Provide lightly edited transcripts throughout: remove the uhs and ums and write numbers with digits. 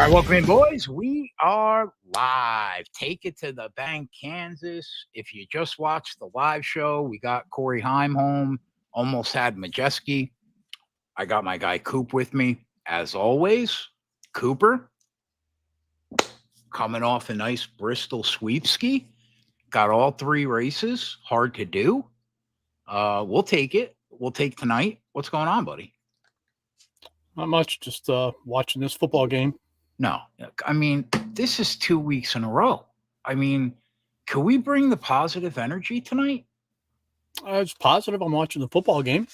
right, welcome in, boys. We are live. Take it to the bank, Kansas. If you just watched the live show, we got Corey Heim home. Almost had Majeski. I got my guy Coop with me, as always. Cooper, coming off a nice Bristol sweepski. Got all 3 races. Hard to do. We'll take it. We'll take tonight. What's going on, buddy? Not much. Just watching this football game. No, I mean, this is 2 weeks in a row. I mean, can we bring the positive energy tonight? It's positive. I'm watching the football game.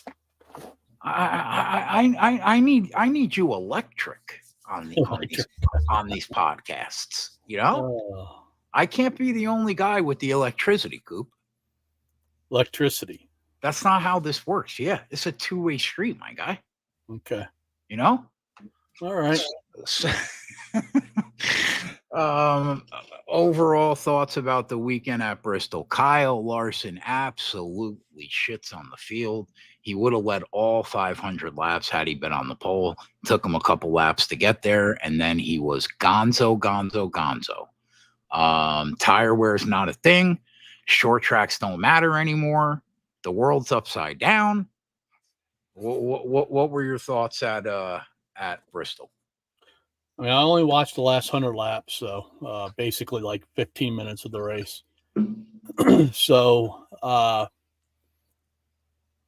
I need you electric on these podcasts. You know, I can't be the only guy with the electricity, Coop. Electricity. That's not how this works. Yeah, it's a 2-way street, my guy. Okay. You know. All right. Overall thoughts about the weekend at Bristol. Kyle Larson absolutely shits on the field. He would have led all 500 laps had he been on the pole. Took him a couple laps to get there, and then he was gonzo. Tire wear is not a thing. Short tracks don't matter anymore. The world's upside down. What were your thoughts at Bristol? I mean, I only watched the last 100 laps, so basically like 15 minutes of the race. So,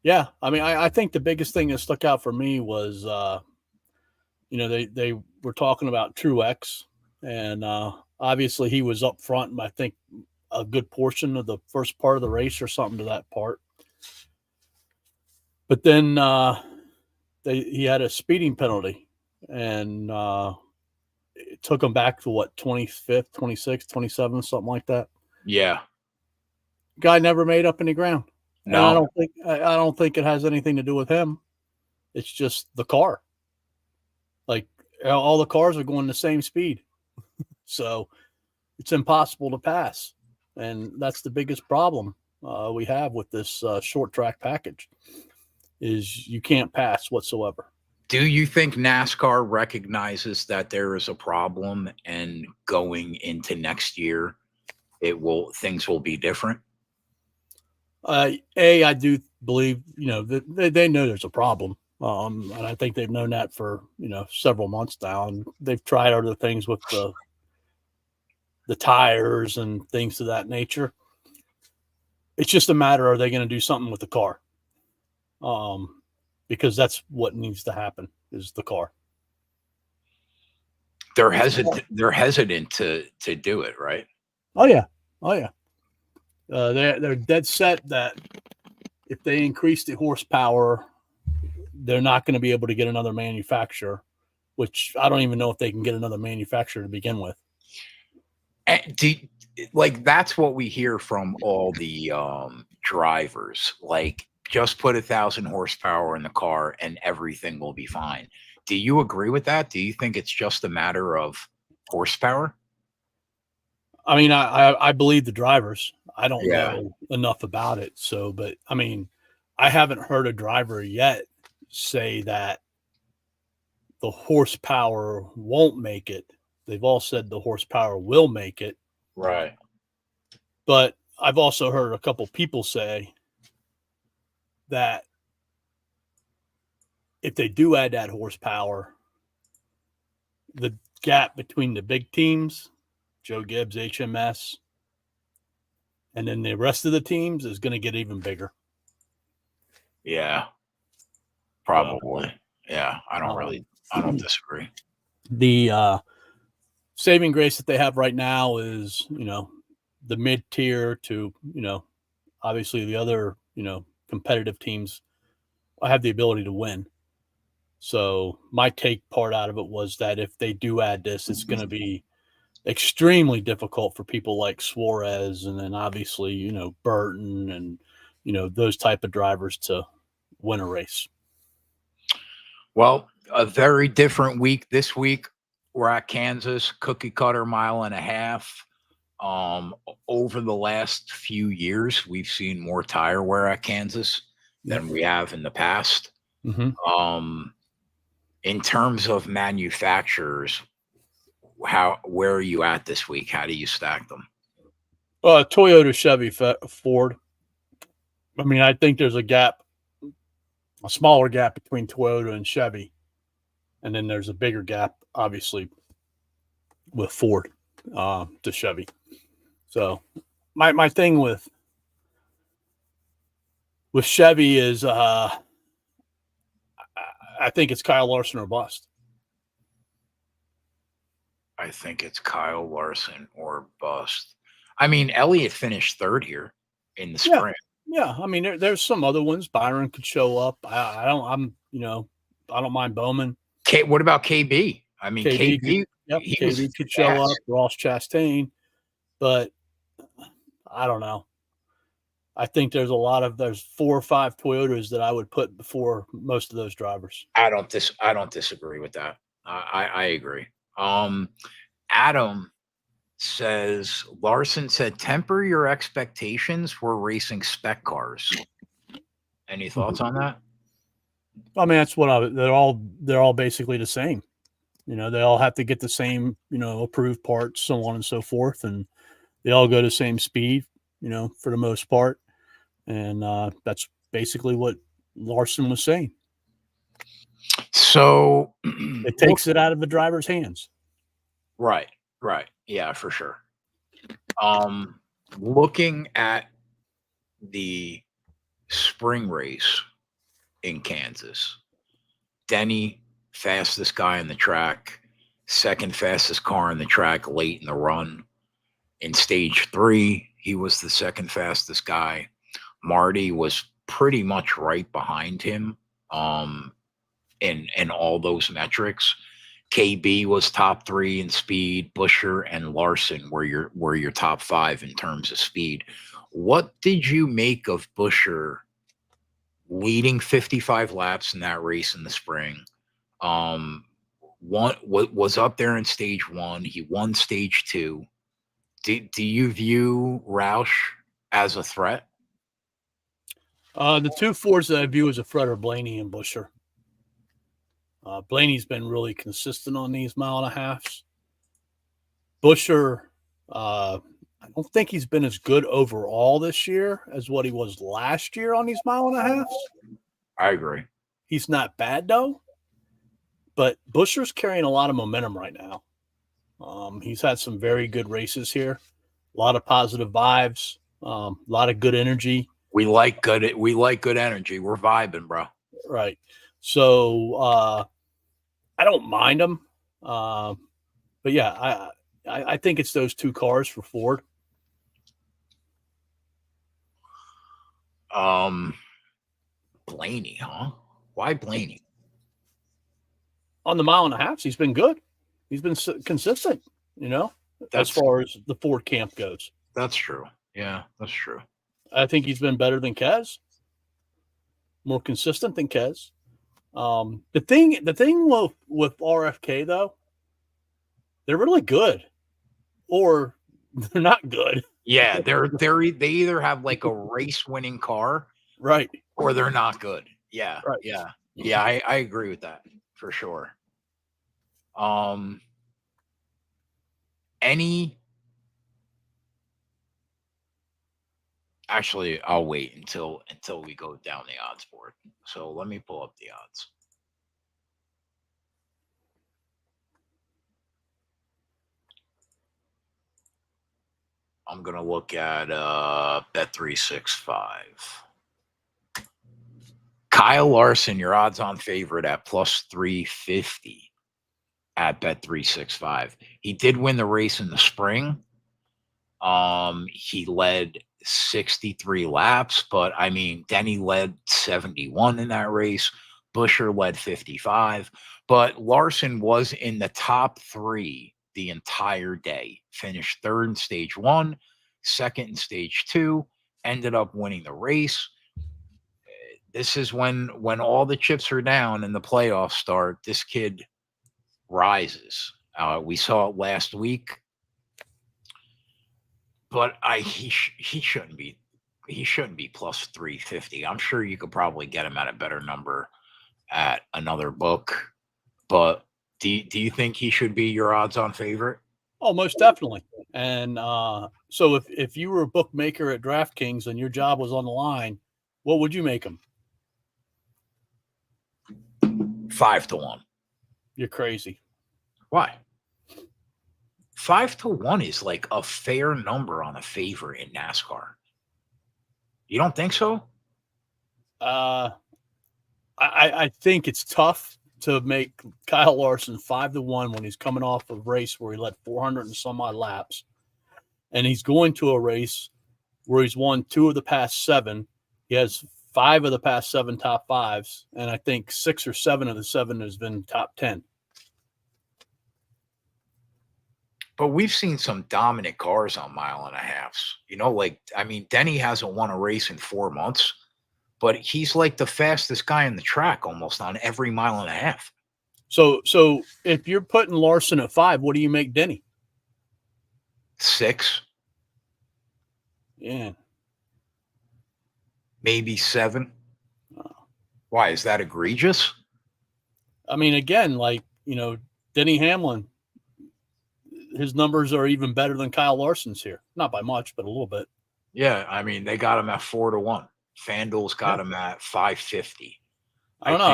yeah, I mean, I think the biggest thing that stuck out for me was, they were talking about Truex, and obviously he was up front, I think, a good portion of the first part of the race or something to that part. But then he had a speeding penalty, and it took him back to what, 25th, 26th, 27th, something like that. Yeah. Guy never made up any ground. No, and I don't think it has anything to do with him. It's just the car. Like, all the cars are going the same speed. So it's impossible to pass. And that's the biggest problem we have with this short track package is you can't pass whatsoever. Do you think NASCAR recognizes that there is a problem, and going into next year, things will be different? I do believe, they know there's a problem. And I think they've known that for, several months now, and they've tried other things with the tires and things of that nature. It's just a matter, are they going to do something with the car? Because that's what needs to happen is the car. They're hesitant to do it, right? Oh yeah. They're dead set that if they increase the horsepower, they're not going to be able to get another manufacturer, which I don't even know if they can get another manufacturer to begin with. That's what we hear from all the drivers. Like, just put 1,000 horsepower in the car and everything will be fine. Do you agree with that? Do you think it's just a matter of horsepower? I mean, I believe the drivers. I don't know enough about it. So, but I mean, I haven't heard a driver yet say that the horsepower won't make it. They've all said the horsepower will make it. Right. But I've also heard a couple people say that if they do add that horsepower, the gap between the big teams, Joe Gibbs, HMS, and then the rest of the teams is going to get even bigger. Yeah, probably. Yeah, I don't disagree. The saving grace that they have right now is, the mid-tier to, obviously the other, competitive teams have the ability to win. So my take part out of it was that if they do add this, it's going to be extremely difficult for people like Suarez and then obviously, Burton and, those type of drivers to win a race. Well, a very different week this week. We're at Kansas, cookie cutter 1.5 miles. Over the last few years, we've seen more tire wear at Kansas than we have in the past. Mm-hmm. In terms of manufacturers, where are you at this week? How do you stack them? Toyota, Chevy, Ford. I mean, I think there's a smaller gap between Toyota and Chevy. And then there's a bigger gap, obviously, with Ford to Chevy. So my thing with Chevy is I think it's Kyle Larson or bust. I think it's Kyle Larson or bust. I mean, Elliott finished third here in the sprint. Yeah. I mean, there's some other ones. Byron could show up. I don't mind Bowman. What about KB? I mean, KB could show up. Ross Chastain, but I don't know. I think there's 4 or 5 Toyotas that I would put before most of those drivers. I don't disagree with that. I agree. Adam says Larson said temper your expectations. We're racing spec cars. Any thoughts on that? I mean, that's what they're all basically the same. They all have to get the same, approved parts, so on and so forth, and they all go the same speed, for the most part. And that's basically what Larson was saying. So it takes it out of the driver's hands. Right. Yeah, for sure. Looking at the spring race in Kansas, Denny, fastest guy on the track, second fastest car on the track late in the run. In stage 3, he was the second fastest guy. Marty was pretty much right behind him in all those metrics. KB was top 3 in speed. Buescher and Larson were your top 5 in terms of speed. What did you make of Buescher leading 55 laps in that race in the spring? Was up there in stage 1. He won stage 2. Do you view Roush as a threat? The 2 Fords that I view as a threat are Blaney and Buescher. Blaney's been really consistent on these 1.5 miles. Buescher, I don't think he's been as good overall this year as what he was last year on these 1.5 miles. I agree. He's not bad though, but Buescher's carrying a lot of momentum right now. He's had some very good races here, a lot of positive vibes, a lot of good energy. We like good energy. We're vibing, bro. Right. So I don't mind him. But yeah, I think it's those 2 cars for Ford. Blaney, huh? Why Blaney? On the 1.5 miles, he's been good. He's been consistent, as far as the Ford camp goes. That's true. Yeah, that's true. I think he's been better than Kez, more consistent than Kez. The thing with RFK though, they're really good, or they're not good. Yeah, they either have like a race-winning car, right, or they're not good. Yeah, right. Yeah. I agree with that for sure. Actually, I'll wait until we go down the odds board. So let me pull up the odds. I'm going to look at Bet365. Kyle Larson, your odds-on favorite at plus 350 at Bet365. He did win the race in the spring. He led 63 laps, but I mean, Denny led 71 in that race. Buescher led 55, but Larson was in the top 3 the entire day. Finished 3rd in stage 1, 2nd in stage 2, ended up winning the race. This is when all the chips are down and the playoffs start, this kid rises. We saw it last week. But he shouldn't be plus 350. I'm sure you could probably get him at a better number at another book. But Do you think he should be your odds-on favorite? Oh, most definitely. And so if you were a bookmaker at DraftKings and your job was on the line, what would you make him? 5-1. You're crazy. Why? 5-1 is like a fair number on a favorite in NASCAR. You don't think so? I think it's tough to make Kyle Larson 5-1 when he's coming off a race where he led 400 and some odd laps, and he's going to a race where he's won 2 of the past 7. He has 5 of the past 7 top 5s, and I think 6 or 7 of the 7 has been top 10. But we've seen some dominant cars on mile and a halves. You know, like, I mean, Denny hasn't won a race in 4 months, but he's like the fastest guy on the track almost on every mile and a half. So if you're putting Larson at 5, what do you make Denny? 6. Yeah. Maybe 7. Why? Is that egregious? I mean, again, like, you know, Denny Hamlin, his numbers are even better than Kyle Larson's here. Not by much, but a little bit. Yeah, I mean, they got him at 4-1. FanDuel's got him at 550. I don't know.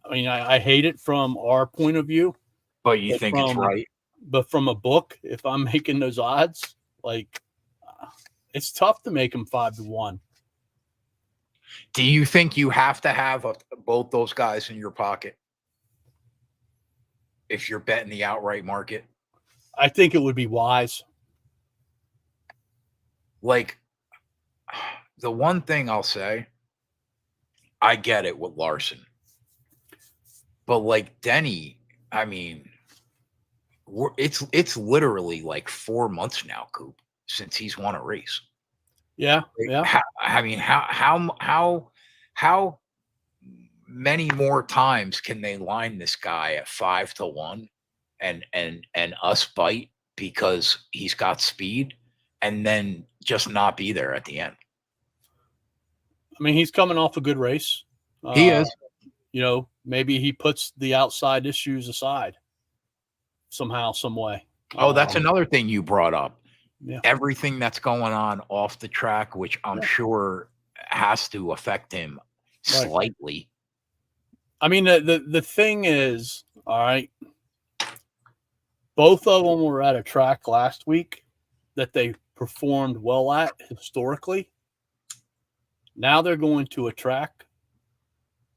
I mean, I hate it from our point of view. But you think it's right? But from a book, if I'm making those odds, like, it's tough to make them 5-1. Do you think you have to have both those guys in your pocket if you're betting the outright market? I think it would be wise. Like, the one thing I'll say, I get it with Larson. But like Denny, I mean, it's literally like 4 months now, Coop, since he's won a race. Yeah, yeah. How many more times can they line this guy at 5-1 and us bite because he's got speed and then just not be there at the end? I mean, he's coming off a good race. He is. You know, maybe he puts the outside issues aside somehow, some way. Oh, that's another thing you brought up. Yeah. Everything that's going on off the track, which I'm sure has to affect him slightly. I mean, the thing is, all right, both of them were at a track last week that they performed well at historically. Now they're going to a track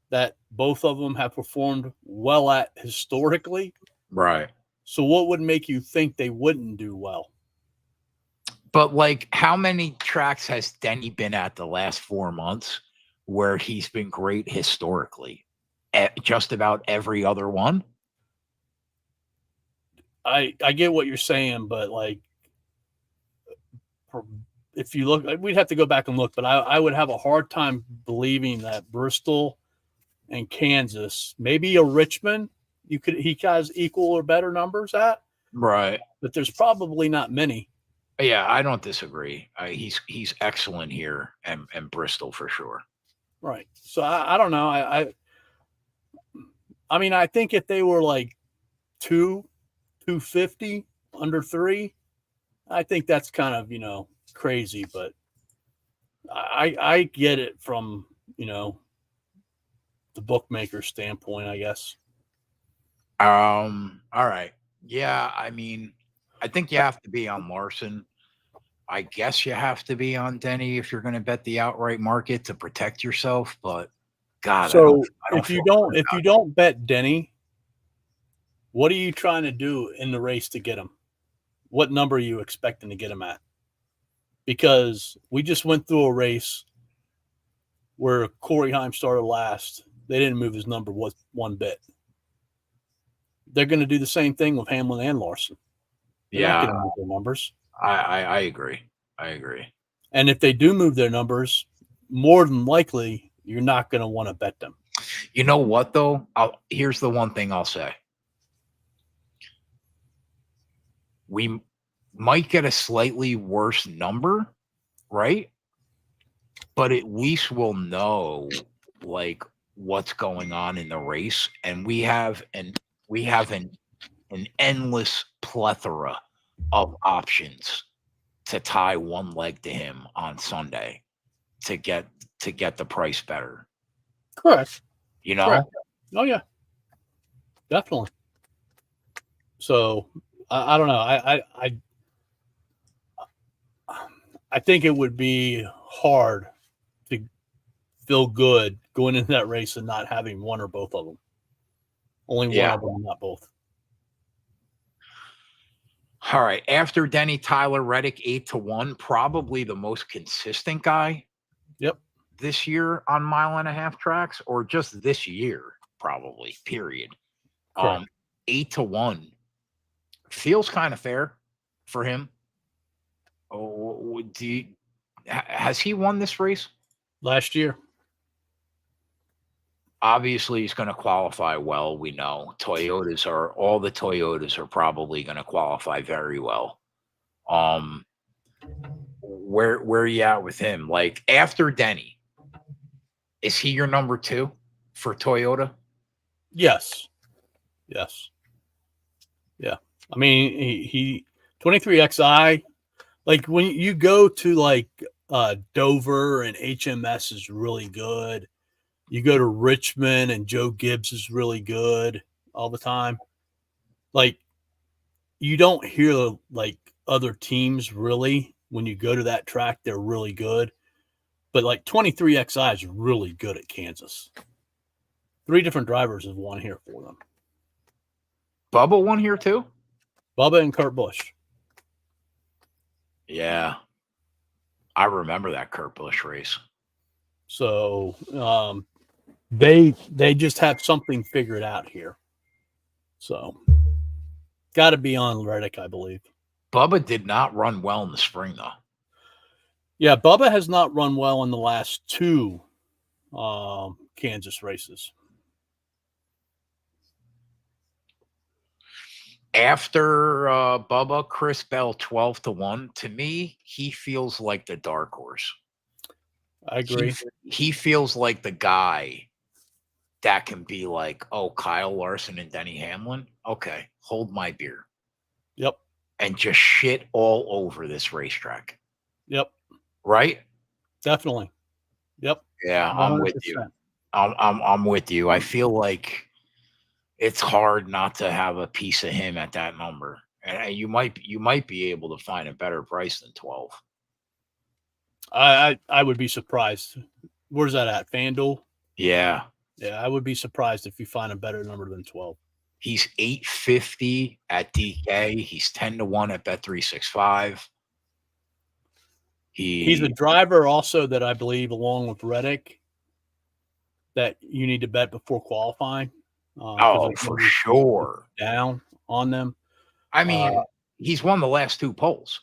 that both of them have performed well at historically. Right. So what would make you think they wouldn't do well? But like, how many tracks has Denny been at the last 4 months where he's been great historically? Just about every other one. I get what you're saying, but like, if you look, we'd have to go back and look, but I would have a hard time believing that Bristol and Kansas, maybe a Richmond, he has equal or better numbers at. Right. But there's probably not many. Yeah, I don't disagree. He's excellent here and Bristol for sure. Right. So I don't know. I mean, I think if they were like 250 under 3, I think that's kind of, you know, crazy, but I get it from, you know, the bookmaker standpoint, I guess. All right. Yeah, I mean, I think you have to be on Larson. I guess you have to be on Denny if you're going to bet the outright market to protect yourself, but God, so I don't if you don't bet Denny, what are you trying to do in the race to get him? What number are you expecting to get him at? Because we just went through a race where Corey Heim started last. They didn't move his number one bit. They're going to do the same thing with Hamlin and Larson. They're not going to move their numbers. I agree. I agree. And if they do move their numbers, more than likely, you're not going to want to bet them. You know what, though? Here's the one thing I'll say. We might get a slightly worse number, right? But at least we'll know, like, what's going on in the race, and we have an endless plethora of options to tie one leg to him on Sunday to get the price better. Correct. You know? Correct. Oh yeah, definitely. So I don't know. I think it would be hard to feel good going into that race and not having one or both of them. Only one of them, not both. All right. After Denny, Tyler Reddick, 8-1, probably the most consistent guy. Yep. This year on 1.5 tracks, or just this year, probably. Period. Correct. 8-1 feels kind of fair for him. Oh, has he won this race? Last year. Obviously, he's going to qualify well. We know all the Toyotas are probably going to qualify very well. Where are you at with him? Like after Denny, is he your number 2 for Toyota? Yes. Yeah. I mean, he 23XI. Like when you go to like Dover and HMS is really good. You go to Richmond and Joe Gibbs is really good all the time. Like you don't hear like other teams really when you go to that track, they're really good. But like 23XI is really good at Kansas. 3 different drivers have won here for them. Bubba won here too? Bubba and Kurt Busch. Yeah. I remember that Kurt Busch race. So they just have something figured out here. So got to be on Reddick, I believe. Bubba did not run well in the spring, though. Yeah, Bubba has not run well in the last 2 Kansas races. After Bubba, Chris Bell, 12-1. To me, he feels like the dark horse. I agree. He feels like the guy that can be like, oh, Kyle Larson and Denny Hamlin. Okay, hold my beer. Yep. And just shit all over this racetrack. Yep. Right? Definitely. Yep. Yeah, 100%. I'm with you. I'm with you. I feel like it's hard not to have a piece of him at that number. And you might be able to find a better price than 12. I would be surprised. Where's that at? FanDuel? Yeah. Yeah, I would be surprised if you find a better number than 12. He's 850 at DK. He's 10-1 at Bet365. He's a driver also that I believe, along with Reddick, that you need to bet before qualifying. For sure. Down on them. I mean, he's won the last 2 polls.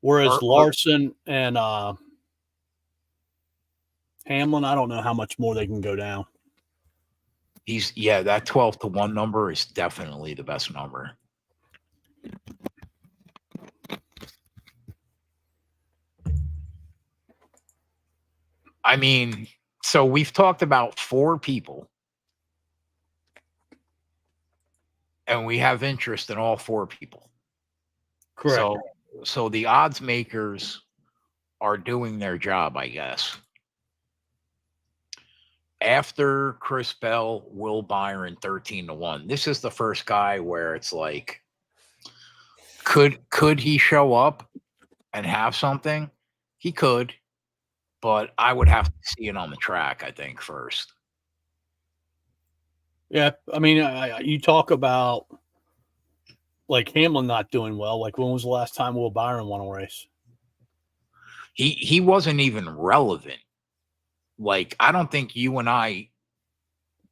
Whereas Larson and Hamlin, I don't know how much more they can go down. That 12-1 number is definitely the best number. I mean, so we've talked about 4 people, and we have interest in all 4 people. Correct. So the odds makers are doing their job, I guess. After Chris Bell, Will Byron, 13-1. This is the first guy where it's like, could he show up and have something? He could, but I would have to see it on the track, I think, first. Yeah, I mean, you talk about like Hamlin not doing well. Like, when was the last time Will Byron won a race? He wasn't even relevant. Like, I don't think you and I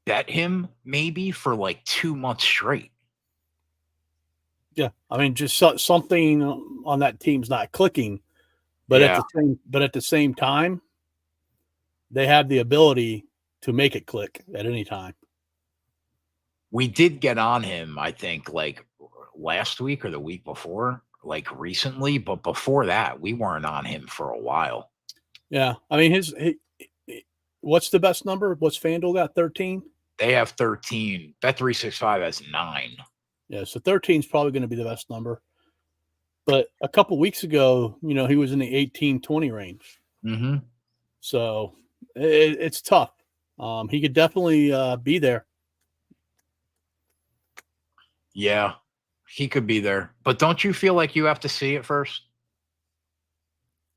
bet him maybe for like 2 months straight. Yeah, I mean, just something on that team's not clicking. But at the same time, they have the ability to make it click at any time. We did get on him, I think, like last week or the week before, like recently. But before that, we weren't on him for a while. Yeah, I mean, What's the best number? What's FanDuel got? 13? They have 13. Bet365 has 9. Yeah, so 13 is probably going to be the best number. But a couple weeks ago, he was in the 18-20 range. Mm-hmm. So it's tough. He could definitely be there. Yeah, he could be there. But don't you feel like you have to see it first?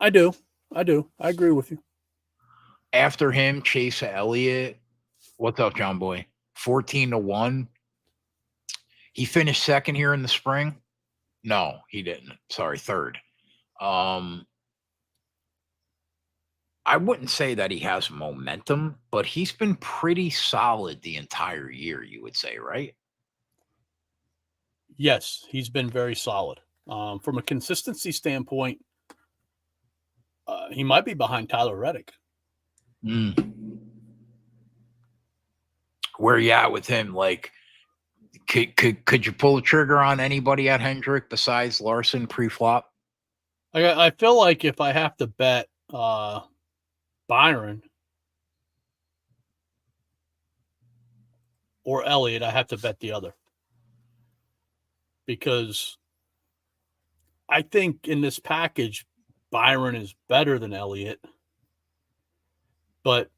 I do. I agree with you. After him, Chase Elliott. What's up, John Boy? 14-1. He finished second here in the spring. No, he didn't. Sorry, third. I wouldn't say that he has momentum, but he's been pretty solid the entire year, you would say, right? Yes, he's been very solid. From a consistency standpoint, he might be behind Tyler Reddick. Where are you at with him? Like, could you pull the trigger on anybody at Hendrick besides Larson pre-flop? I feel like if I have to bet Byron or Elliott, I have to bet the other. Because I think in this package, Byron is better than Elliott. But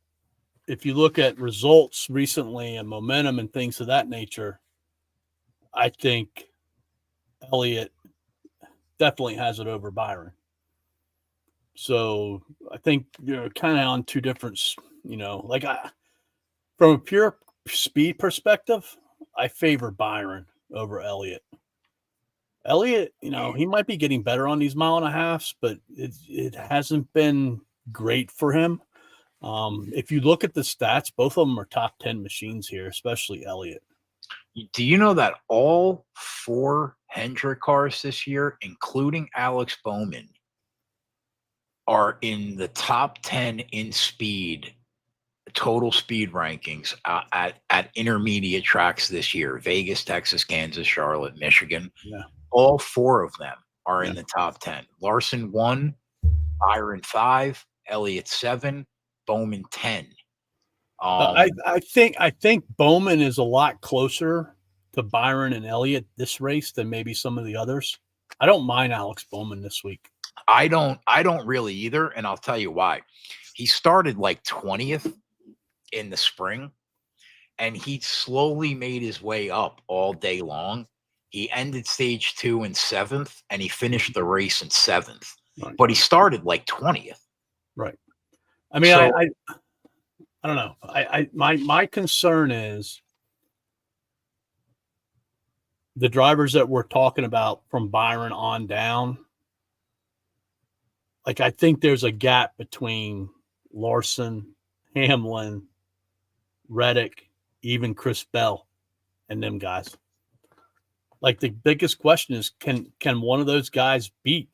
if you look at results recently and momentum and things of that nature, I think Elliott definitely has it over Byron. So I think you're kind of on two different, from a pure speed perspective, I favor Byron over Elliott. Elliott, he might be getting better on these 1.5 miles, but it hasn't been great for him. If you look at the stats, both of them are top 10 machines here, especially Elliott. Do you know that all 4 Hendrick cars this year, including Alex Bowman, are in the top 10 in speed, total speed rankings at intermediate tracks this year? Vegas, Texas, Kansas, Charlotte, Michigan. Yeah. All 4 of them are in the top 10. Larson 1, Byron 5, Elliott 7, Bowman 10. I think Bowman is a lot closer to Byron and Elliott this race than maybe some of the others. I don't mind Alex Bowman this week. I don't really either, and I'll tell you why. He started like 20th in the spring, and he slowly made his way up all day long. He ended stage 2 in 7th, and he finished the race in 7th. Right. But he started like 20th. Right. I mean, So, I don't know. My concern is the drivers that we're talking about from Byron on down. Like, I think there's a gap between Larson, Hamlin, Reddick, even Chris Bell, and them guys. Like, the biggest question is, can one of those guys beat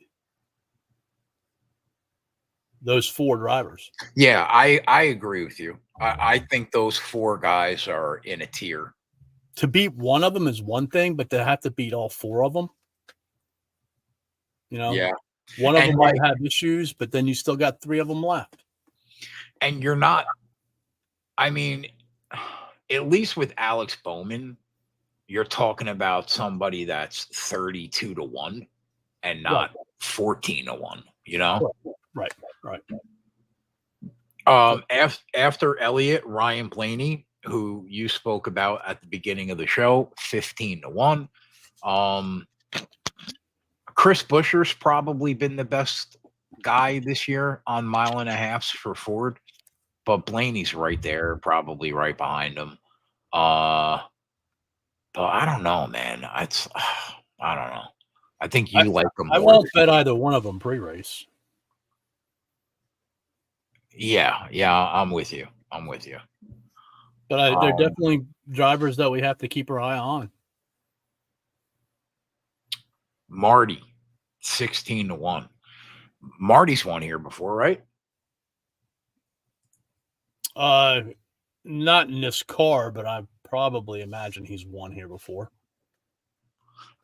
those 4 drivers? Yeah, I agree with you. I think those 4 guys are in a tier. To beat one of them is one thing, but to have to beat all 4 of them, Yeah. One of them might have issues, but then you still got 3 of them left. And you're not, I mean, at least with Alex Bowman, you're talking about somebody that's 32-1 and not 14-1, Right. After Elliott, Ryan Blaney, who you spoke about at the beginning of the show, 15-1. Chris Buescher's probably been the best guy this year on 1.5 miles for Ford, but Blaney's right there, probably right behind him. But I don't know, man. I don't know. I think you like them more. I won't bet either one of them pre-race. Yeah, I'm with you. But they're definitely drivers that we have to keep our eye on. Marty, 16-1. Marty's won here before, right? Not in this car, but I probably imagine he's won here before.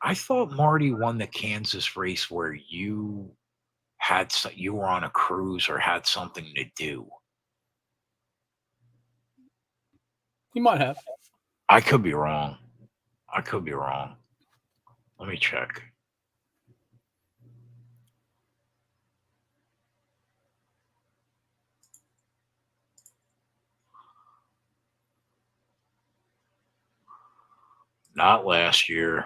I thought Marty won the Kansas race where you were on a cruise or had something to do. He might have. I could be wrong. Let me check. Not last year.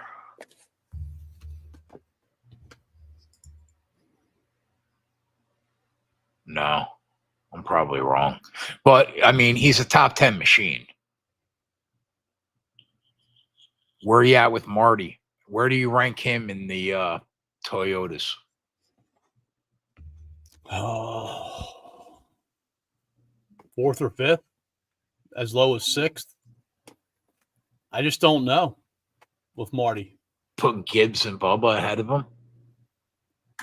No, I'm probably wrong. But, I mean, he's a top 10 machine. Where are you at with Marty? Where do you rank him in the Toyotas? Oh, 4th or 5th, as low as 6th. I just don't know with Marty. Put Gibbs and Bubba ahead of him?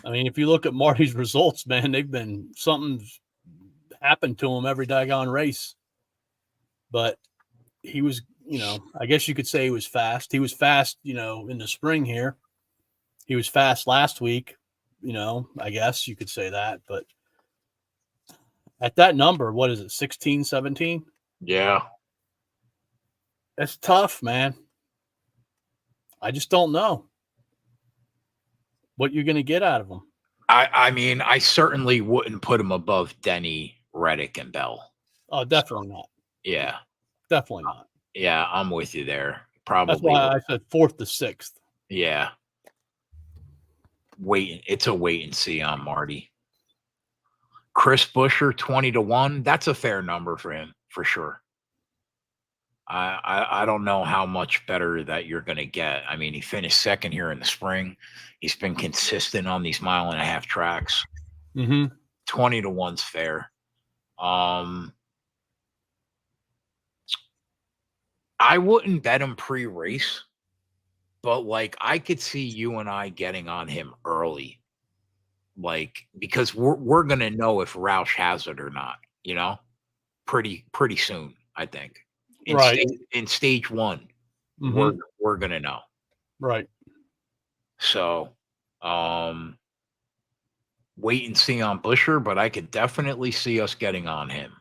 I mean, if you look at Marty's results, man, they've been something's happened to him every daggone race. But he was, I guess you could say he was fast. He was fast, in the spring here. He was fast last week, I guess you could say that. But at that number, what is it, 16, 17? Yeah. That's tough, man. I just don't know what you're going to get out of him. I mean, I certainly wouldn't put him above Denny, Reddick, and Bell. Oh, definitely not. Yeah. Definitely not. Yeah, I'm with you there. Probably. That's why I said 4th to 6th. Yeah. It's a wait and see on Marty. Chris Buescher, 20-1. That's a fair number for him, for sure. I don't know how much better that you're going to get. I mean, he finished 2nd here in the spring. He's been consistent on these 1.5-mile tracks. 20-1's fair. I wouldn't bet him pre-race, but like I could see you and I getting on him early, like because we're gonna know if Roush has it or not. Pretty soon, I think. In stage 1, we're gonna know. Right. So, wait and see on Buescher, but I could definitely see us getting on him.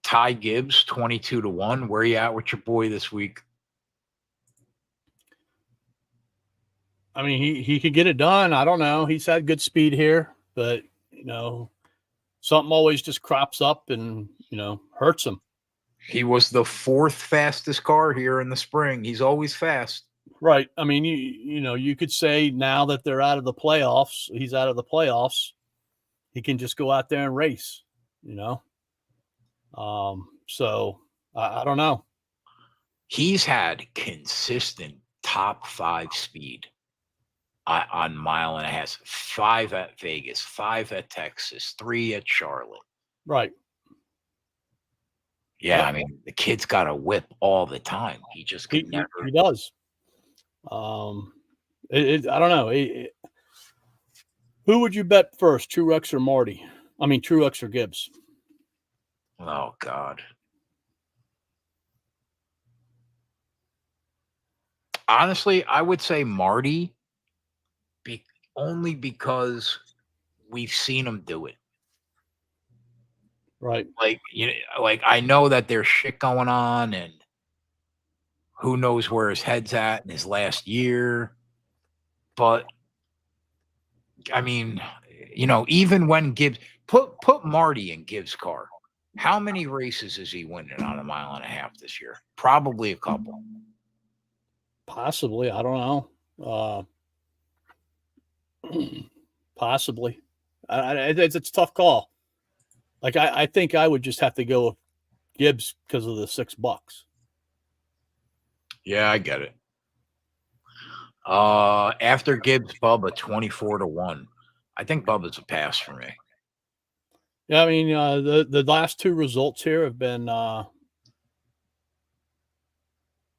Ty Gibbs, 22-1. Where you at with your boy this week? I mean, he could get it done. I don't know. He's had good speed here, but something always just crops up and hurts him. He was the 4th fastest car here in the spring. He's always fast. Right. I mean, you could say now that they're out of the playoffs, he's out of the playoffs, he can just go out there and race, So I don't know. He's had consistent top 5 speed on 1.5 miles. 5 at Vegas, 5 at Texas, 3 at Charlotte. Right. Yeah, I mean, the kid's got a whip all the time. He just could never. He does. I don't know. Who would you bet first, Truex or Marty? I mean, Truex or Gibbs? Oh, God. Honestly, I would say Marty, only because we've seen him do it. Right. Like I know that there's shit going on, and who knows where his head's at in his last year. But I mean, even when Gibbs put Marty in Gibbs' car, how many races is he winning on 1.5 miles this year? Probably a couple. Possibly. I don't know. Possibly. It's a tough call. Like I think I would just have to go with Gibbs because of the $6. Yeah, I get it. After Gibbs, Bubba, 24-1. I think Bubba's a pass for me. Yeah, I mean, the last 2 results here have been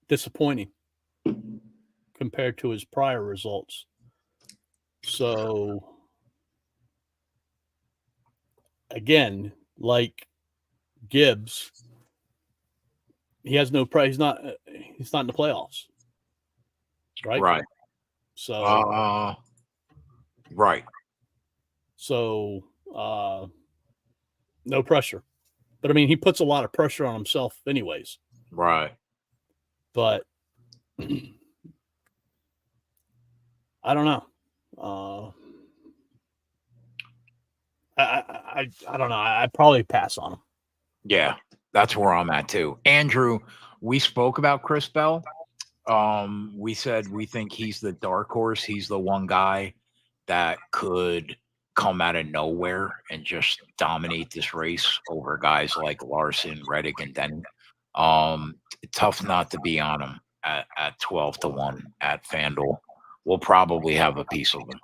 disappointing compared to his prior results. So, again, like Gibbs, he has no price. He's not in the playoffs, right? Right. So, right. So, no pressure. But I mean, he puts a lot of pressure on himself anyways. Right. But I don't know. I don't know. I'd probably pass on him. Yeah, that's where I'm at too. Andrew, we spoke about Chris Bell. We said we think he's the dark horse. He's the one guy that could come out of nowhere and just dominate this race over guys like Larson, Reddick, and Denny. Tough not to be on him at 12-1 at FanDuel. We'll probably have a piece of him.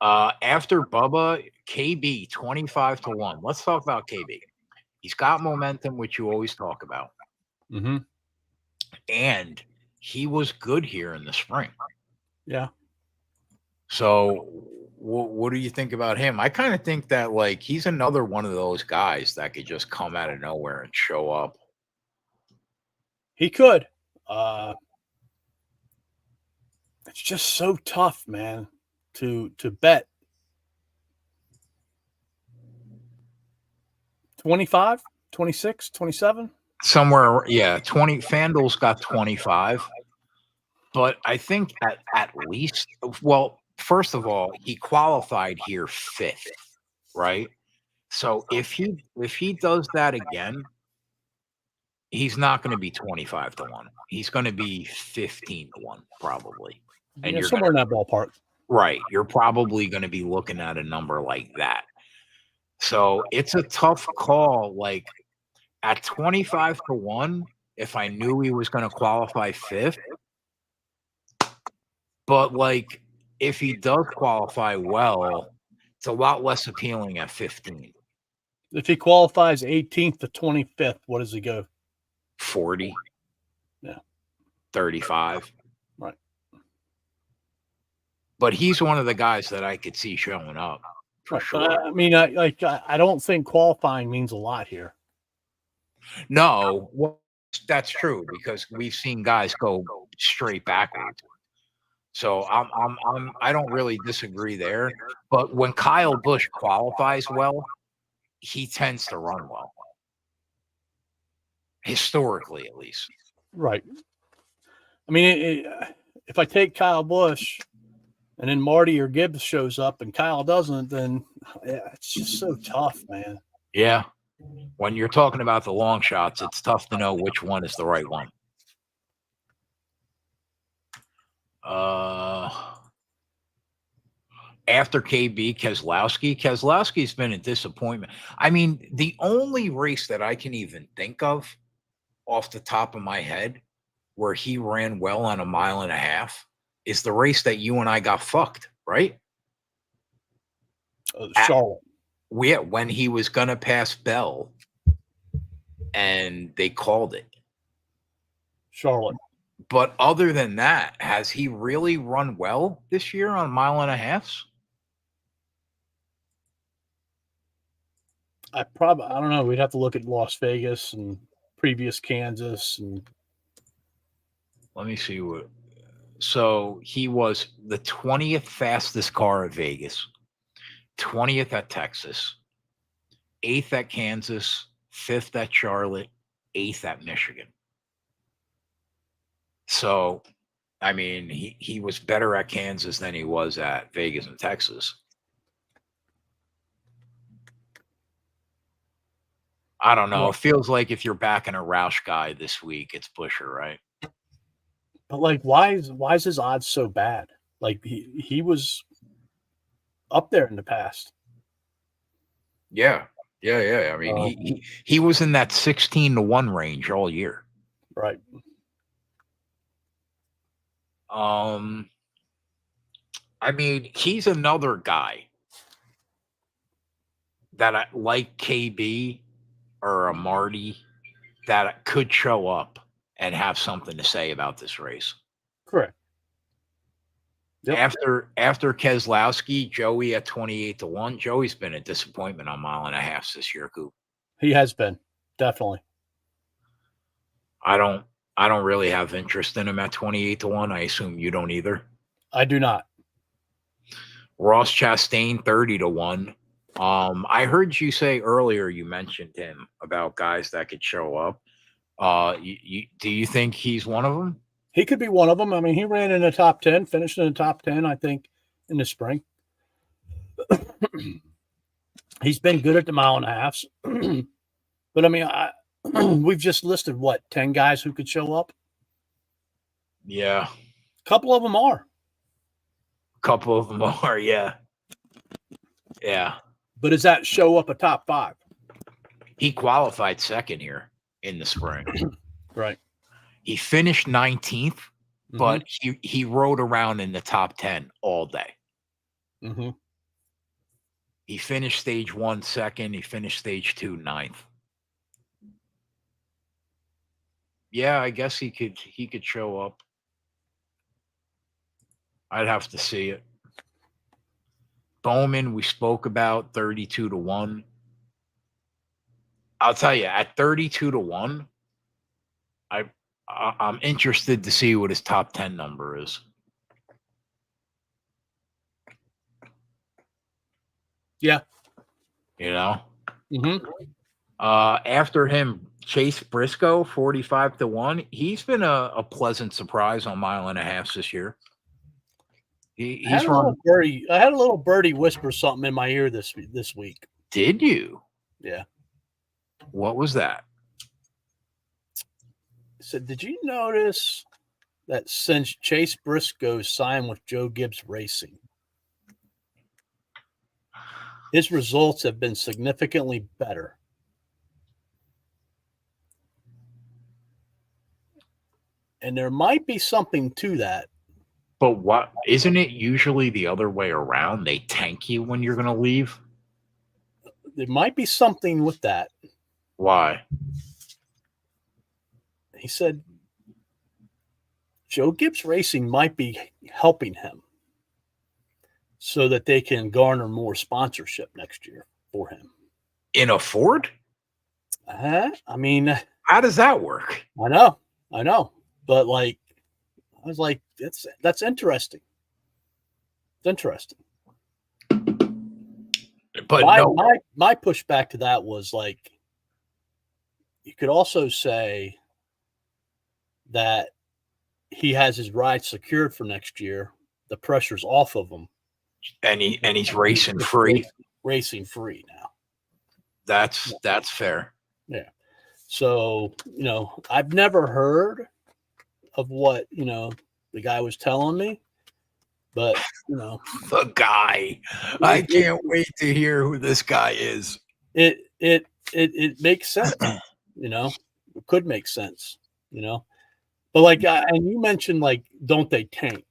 After Bubba, KB 25-1. Let's talk about KB. He's got momentum, which you always talk about. Mm-hmm. And he was good here in the spring. Yeah. So what do you think about him? I kind of think that, like, he's another one of those guys that could just come out of nowhere and show up. He could. It's just so tough, man, to bet. 25, 26, 27? Somewhere, yeah, 20. FanDuel's got 25. But I think at least, well, first of all, he qualified here 5th, right? So if he does that again, he's not going to be 25-1. He's going to be 15-1 probably. And Yeah, you're somewhere in that ballpark. Right. You're probably going to be looking at a number like that. So it's a tough call. Like at 25-1, if I knew he was going to qualify 5th, but like if he does qualify well, it's a lot less appealing at 15. If he qualifies 18th to 25th, what does he go? 40. Yeah. 35. Right. But he's one of the guys that I could see showing up for sure. I mean, I don't think qualifying means a lot here. No, well, that's true because we've seen guys go straight backwards. So I don't really disagree there. But when Kyle Busch qualifies well, he tends to run well. Historically, at least. Right. I mean, if I take Kyle Busch and then Marty or Gibbs shows up and Kyle doesn't, then it's just so tough, man. Yeah. When you're talking about the long shots, it's tough to know which one is the right one. After KB, Keselowski's been a disappointment. I mean, the only race that I can even think of off the top of my head where he ran well on a 1.5 miles is the race that you and I got fucked, right? Charlotte. When he was going to pass Bell and they called it. Charlotte. But other than that, has he really run well this year on 1.5 miles? I don't know. We'd have to look at Las Vegas and previous Kansas. And let me see what. So he was the 20th fastest car at Vegas, 20th at Texas, 8th at Kansas, 5th at Charlotte, 8th at Michigan. So, I mean, he was better at Kansas than he was at Vegas and Texas. I don't know. It feels like if you're backing a Roush guy this week, it's Buescher, right? But like, why is his odds so bad? Like he was up there in the past. Yeah. I mean, he was in that 16-1 range all year. Right. I mean, he's another guy that I like KB or a Marty that could show up and have something to say about this race. Correct. Yep. After Keselowski, Joey at 28-1. Joey's been a disappointment on 1.5 miles this year, Coop. He has been, definitely. I don't really have interest in him at 28-1. I assume you don't either. I do not. Ross Chastain 30-1. I heard you say earlier, you mentioned him about guys that could show up. Do you think he's one of them? He could be one of them. I mean, he ran in the top 10, finished in the top 10, I think, in the spring. He's been good at the mile and a half. But I mean, we've just listed what, 10 guys who could show up? Yeah. A couple of them are. A couple of them are, yeah. Yeah. But does that show up a top 5? He qualified second here in the spring. Right. He finished 19th, but he rode around in the top 10 all day. Mm-hmm. He finished stage 1 second. He finished stage 2 9th. Yeah, I guess he could show up. I'd have to see it. Bowman, we spoke about 32 to 1. I'll tell you, at 32 to 1, I'm interested to see what his top 10 number is. Yeah. You know? Mm-hmm. After him, Chase Briscoe, 45 to 1. He's been a pleasant surprise on mile and a half this year. He's run. I had a little birdie whisper something in my ear this week. Did you? Yeah. What was that? He said, did you notice that since Chase Briscoe signed with Joe Gibbs Racing, his results have been significantly better? And there might be something to that. But what isn't it usually the other way around? They tank you when you're going to leave. There might be something with that. Why? He said Joe Gibbs Racing might be helping him so that they can garner more sponsorship next year for him. In a Ford? I mean, how does that work? I know. But like, I was like, that's interesting. It's interesting. But my pushback to that was like, you could also say that he has his ride secured for next year. The pressure's off of him, and he's racing free. Racing free now. That's fair. Yeah. So I've never heard of what the guy was telling me, but the guy. I can't wait to hear who this guy is. It makes sense. It could make sense. But like, and you mentioned like, don't they tank?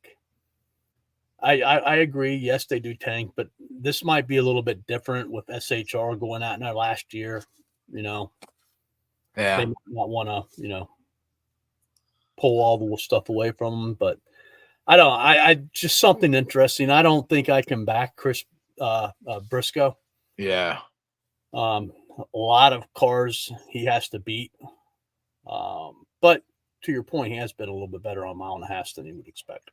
I agree. Yes, they do tank, but this might be a little bit different with SHR going out in there last year. Yeah, they might not want to pull all the stuff away from them, but I don't. I just something interesting. I don't think I can back Chris Briscoe. Yeah. A lot of cars he has to beat. But to your point, he has been a little bit better on mile and a half than you would expect.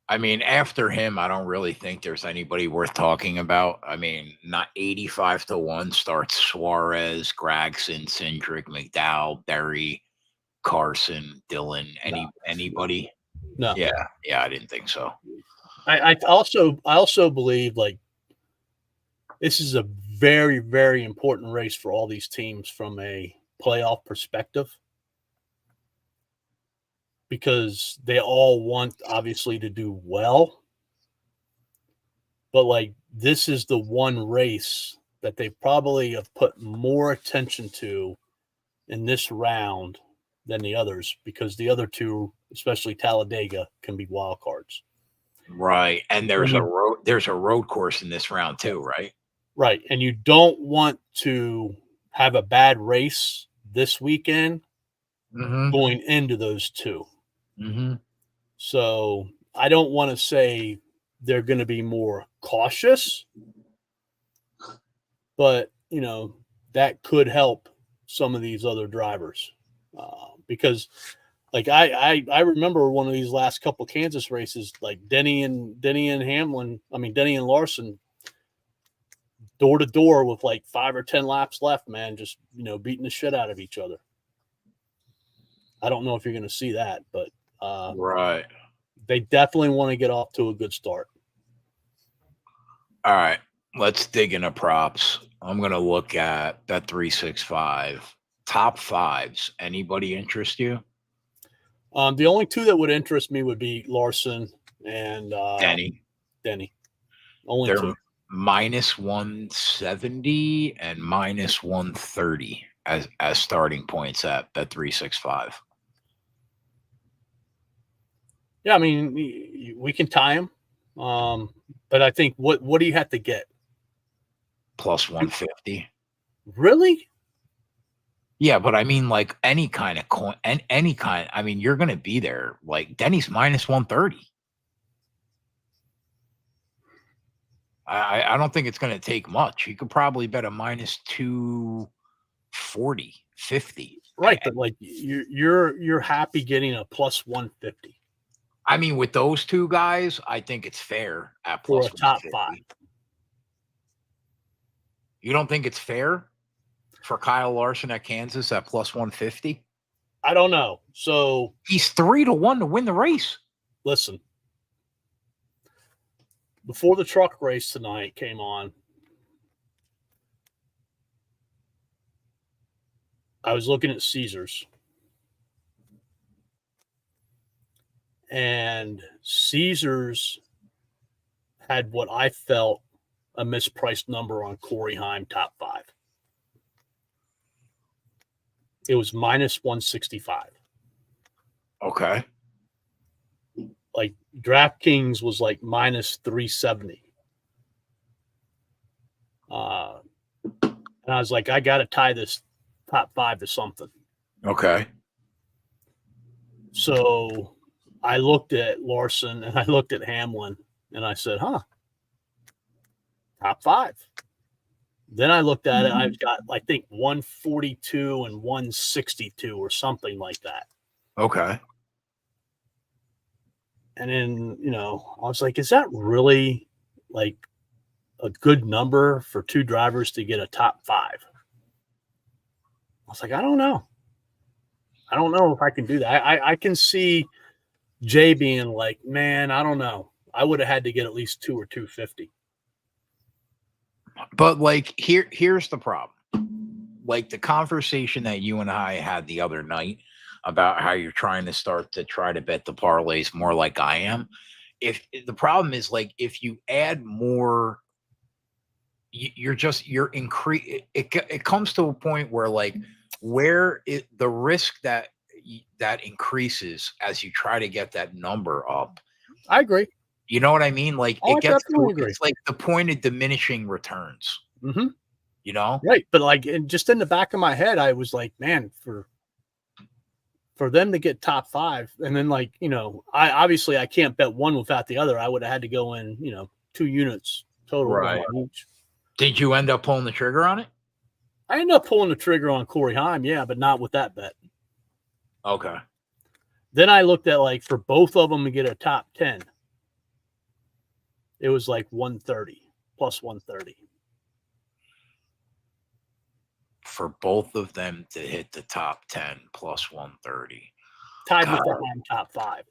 I mean, after him, I don't really think there's anybody worth talking about. I mean, not 85 to 1 starts Suarez, Gragson, Cindric, McDowell, Berry, Carson, Dillon, anybody? No. Yeah, I didn't think so. I also believe like this is a very, very important race for all these teams from a playoff perspective, because they all want obviously to do well, but like this is the one race that they probably have put more attention to in this round than the others, because the other two, especially Talladega, can be wild cards. Right. And there's a road course in this round too, right? Right. And you don't want to have a bad race this weekend going into those two. So I don't want to say they're going to be more cautious, but that could help some of these other drivers, because like I remember one of these last couple Kansas races, like Denny and Larson door to door with like 5 or 10 laps left, man, just, beating the shit out of each other. I don't know if you're going to see that, but right. They definitely want to get off to a good start. All right. Let's dig into props. I'm going to look at Bet365. Top fives. Anybody interest you? The only two that would interest me would be Larson and Denny. Only They're two. minus 170 and minus 130 as starting points at Bet365. Yeah, I mean, we can tie him. But I think what do you have to get? Plus 150. Really? Yeah, but I mean, like any kind of coin, and any kind. I mean, you're going to be there. Like Denny's minus 130. I don't think it's going to take much. You could probably bet a minus 240, 50. Right, but like you're happy getting a plus 150. I mean, with those two guys, I think it's fair at plus for a top 150. 5. You don't think it's fair for Kyle Larson at Kansas at plus 150? I don't know. So he's 3-1 to win the race. Listen, before the truck race tonight came on, I was looking at Caesars. And Caesars had what I felt a mispriced number on Corey Heim top 5. It was minus 165. Okay. Like DraftKings was like minus 370. And I was like, I got to tie this top 5 to something. Okay. So I looked at Larson and I looked at Hamlin and I said, top 5. Then I looked at it. I've got, I think, 142 and 162 or something like that. Okay. And then, I was like, is that really like a good number for two drivers to get a top 5? I was like, I don't know. I don't know if I can do that. I can see Jay being like, man, I don't know. I would have had to get at least 2 or 250. But like here's the problem. Like the conversation that you and I had the other night about how you're trying to start to try to bet the parlays more like I am. If the problem is like if you add more, you're increase. It comes to a point where like the risk that increases as you try to get that number up. I agree. You know what I mean? Like it gets agree. It's like the point of diminishing returns. Mm-hmm. You know? Right. But like just in the back of my head, I was like, man, for them to get top 5, and then like, I can't bet one without the other. I would have had to go in, 2 units total. Right. Did you end up pulling the trigger on it? I ended up pulling the trigger on Corey Heim, yeah, but not with that bet. Okay. Then I looked at like for both of them to get a top 10. It was like 130 plus 130. For both of them to hit the top 10 plus 130. Tied with the Heim top 5.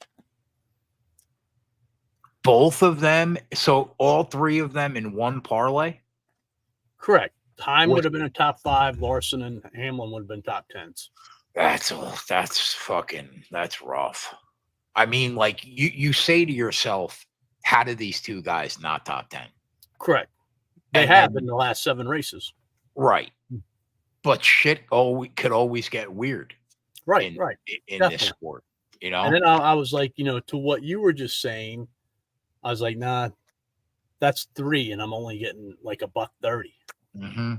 Both of them? So all 3 of them in one parlay? Correct. Heim would have been a top 5. Larson and Hamlin would have been top 10s. That's rough. I mean, like you say to yourself, how did these two guys not top 10? Correct. They have in the last 7 races. Right. But shit could always get weird. Right. In this sport, And then I was like, to what you were just saying, I was like, nah, that's 3, and I'm only getting like $1.30. Mm-hmm.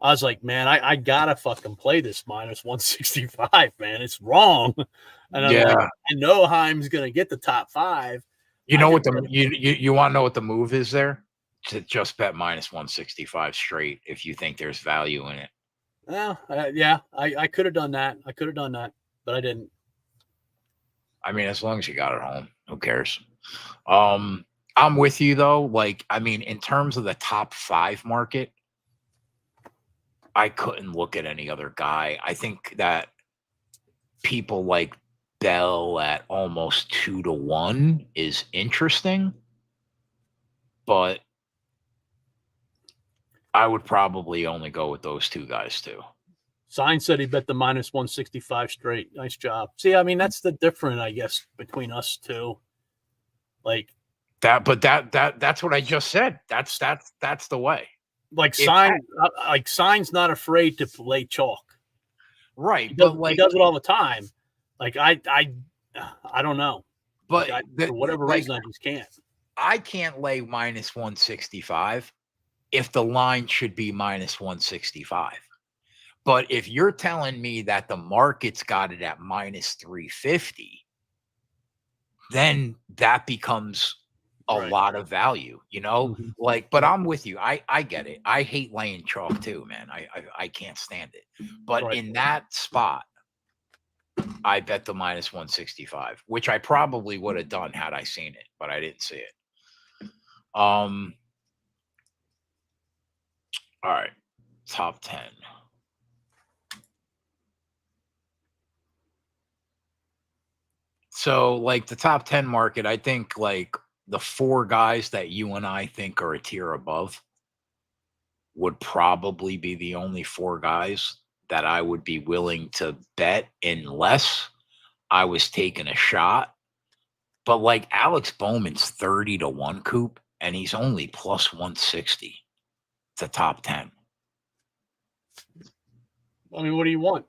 I was like, man, I gotta fucking play this minus 165, man. It's wrong. And I'm like, I know Heim's gonna get the top 5. You know what you want to know what the move is there? To just bet minus 165 straight if you think there's value in it. Yeah, I could have done that. But I didn't. I mean, as long as you got it home, who cares? I'm with you though. Like, I mean, in terms of the top 5 market, I couldn't look at any other guy. I think that people like Theyll at almost 2-1 is interesting, but I would probably only go with those 2 guys too. Sign said he bet the minus 165 straight. Nice job. See, I mean, that's the difference, I guess, between us two. Like that, but that's what I just said. That's the way. Like Sign's not afraid to play chalk. Right, He but like he does it all the time. Like I don't know. but Like for whatever reason, I just can't. I can't lay minus 165 if the line should be minus 165. But if you're telling me that the market's got it at minus 350, then that becomes a lot of value, you know? Mm-hmm. Like, but I'm with you. I get it. I hate laying chalk too, man. I can't stand it. But in that spot, I bet the minus 165, which I probably would have done had I seen it, but I didn't see it. All right. Top 10. So, like the top 10 market, I think like the 4 guys that you and I think are a tier above would probably be the only 4 guys that I would be willing to bet unless I was taking a shot. But like Alex Bowman's 30-1 Coop, and he's only plus 160 to top 10. I mean, what do you want?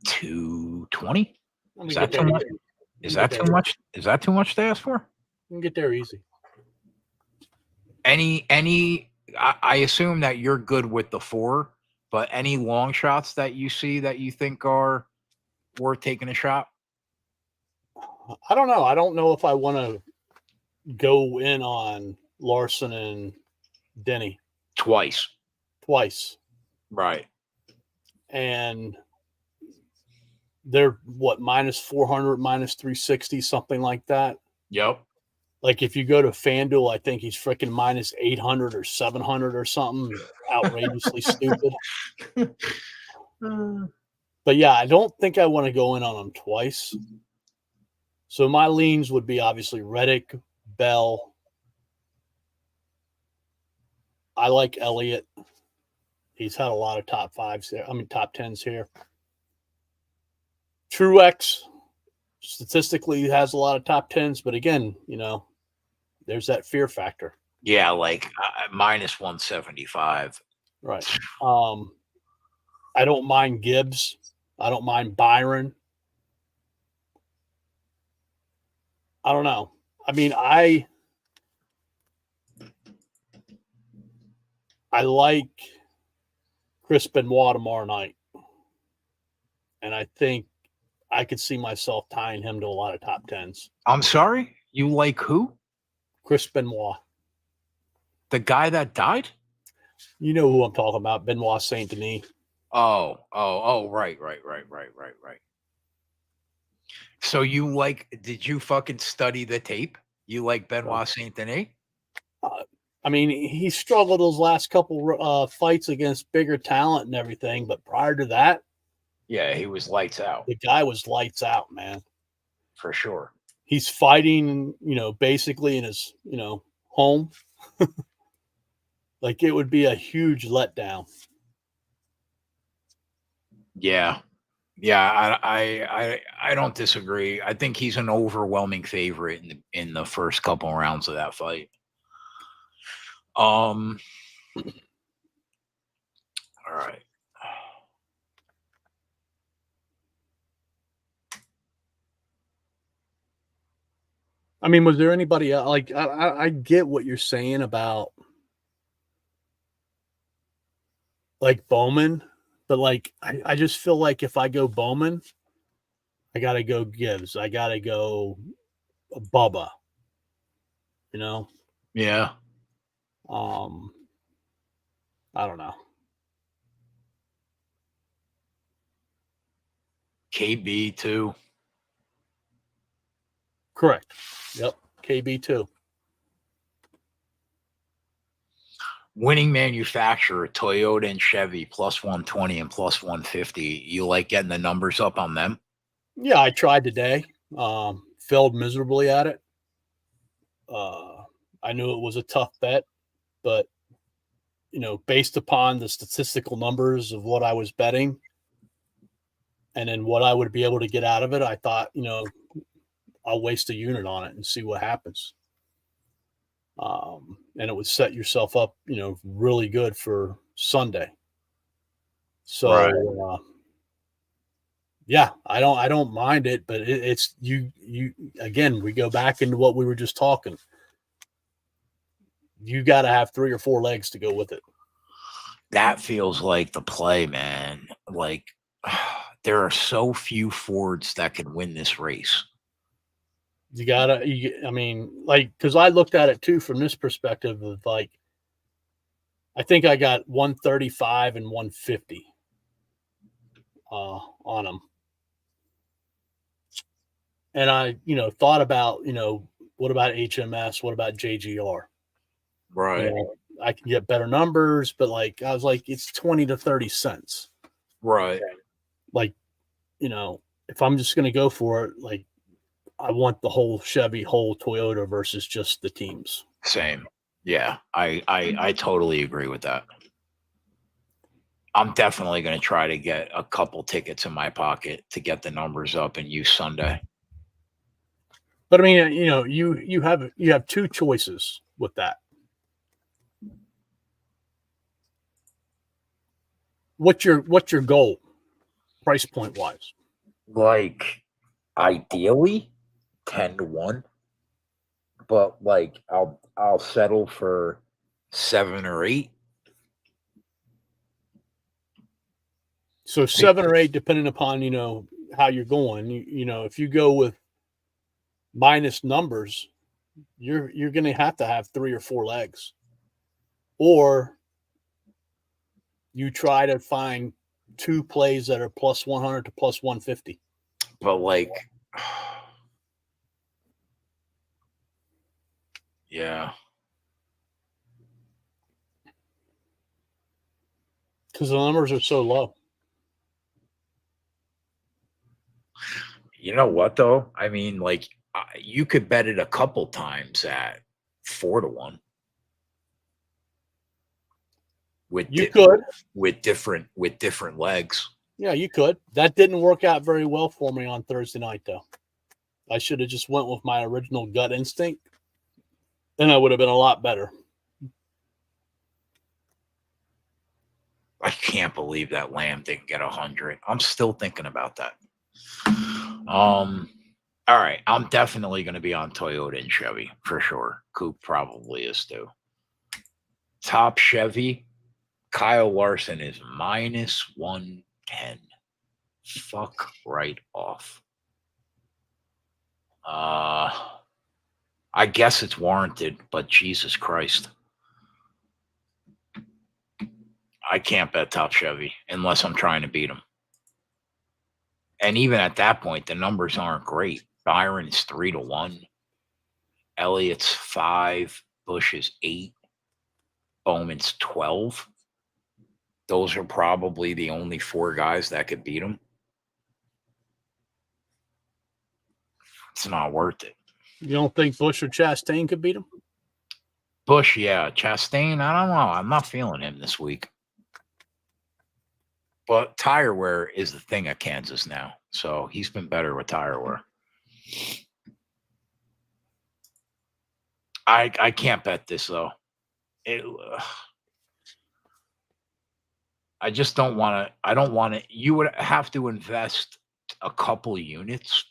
220? Is that too much? Is that too much? Is that too much to ask for? You can get there easy. I assume that you're good with the 4, but any long shots that you see that you think are worth taking a shot? I don't know. I don't know if I want to go in on Larson and Denny Twice. Right. And they're what, minus 400, minus 360, something like that. Yep. Like if you go to FanDuel, I think he's freaking minus 800 or 700 or something outrageously stupid. But yeah, I don't think I want to go in on him twice. So my leans would be obviously Reddick, Bell. I like Elliott. He's had a lot of top 5s there. I mean, top 10s here. Truex statistically has a lot of top 10s, but again, you know, there's that fear factor. Yeah, like minus 175. Right. I don't mind Gibbs. I don't mind Byron. I don't know. I mean, I like Chris Benoit tomorrow night. And I think I could see myself tying him to a lot of top 10s. I'm sorry? You like who? Chris Benoit. The guy that died? You know who I'm talking about, Benoit Saint Denis. Oh, right. So did you fucking study the tape? You like Benoit Saint Denis? I mean, he struggled those last couple fights against bigger talent and everything, but prior to that, yeah, he was lights out. The guy was lights out, man. For sure. He's fighting, you know, basically in his, you know, home. Like it would be a huge letdown. Yeah. I don't disagree. I think he's an overwhelming favorite in the first couple rounds of that fight. All right. I mean, was there anybody else? Like, I get what you're saying about like Bowman, but like, I just feel like if I go Bowman, I got to go Gibbs. I got to go Bubba, you know? Yeah. I don't know. KB too. Correct. Yep. KB too. Winning manufacturer, Toyota and Chevy, plus 120 and plus 150. You like getting the numbers up on them? Yeah, I tried today. Failed miserably at it. I knew it was a tough bet, but based upon the statistical numbers of what I was betting and then what I would be able to get out of it, I thought, I'll waste a unit on it and see what happens. And it would set yourself up, really good for Sunday. So, Right. Yeah, I don't mind it, but it's you again, we go back into what we were just talking. You got to have 3 or 4 legs to go with it. That feels like the play, man. Like, there are so few Fords that can win this race. You gotta, because I looked at it too from this perspective of like, I think I got 135 and 150 on them, and I, thought about, what about HMS? What about JGR? Right. I can get better numbers, but like I was like, it's 20 to 30 cents. Right. Like, if I'm just gonna go for it, like I want the whole Chevy, whole Toyota versus just the teams. Same. Yeah, I totally agree with that. I'm definitely going to try to get a couple tickets in my pocket to get the numbers up and use Sunday. But I mean, you have 2 choices with that. What's your goal, price point wise? Like, ideally 10 to 1, but like I'll settle for 7 or 8. So 7 or 8, depending upon how you're going. If you go with minus numbers, you're going to have 3 or 4 legs, or you try to find 2 plays that are plus 100 to plus 150. But like, yeah, because the numbers are so low. You know what though? I mean, like, you could bet it a couple times at 4 to 1. You could with different legs. Yeah, you could. That didn't work out very well for me on Thursday night, though. I should have just went with my original gut instinct, and I would have been a lot better. I can't believe that Lamb didn't get 100. I'm still thinking about that. All right, I'm definitely going to be on Toyota and Chevy for sure. Coop probably is too. Top Chevy, Kyle Larson is minus 110. Fuck right off. I guess it's warranted, but Jesus Christ. I can't bet Top Chevy unless I'm trying to beat them. And even at that point, the numbers aren't great. Byron's 3 to 1. Elliott's 5. Bush is 8. Bowman's 12. Those are probably the only 4 guys that could beat him. It's not worth it. You don't think Bush or Chastain could beat him? Bush, yeah. Chastain, I don't know. I'm not feeling him this week. But tire wear is the thing at Kansas now. So he's been better with tire wear. I can't bet this, though. I just don't want to. I don't want to. You would have to invest a couple units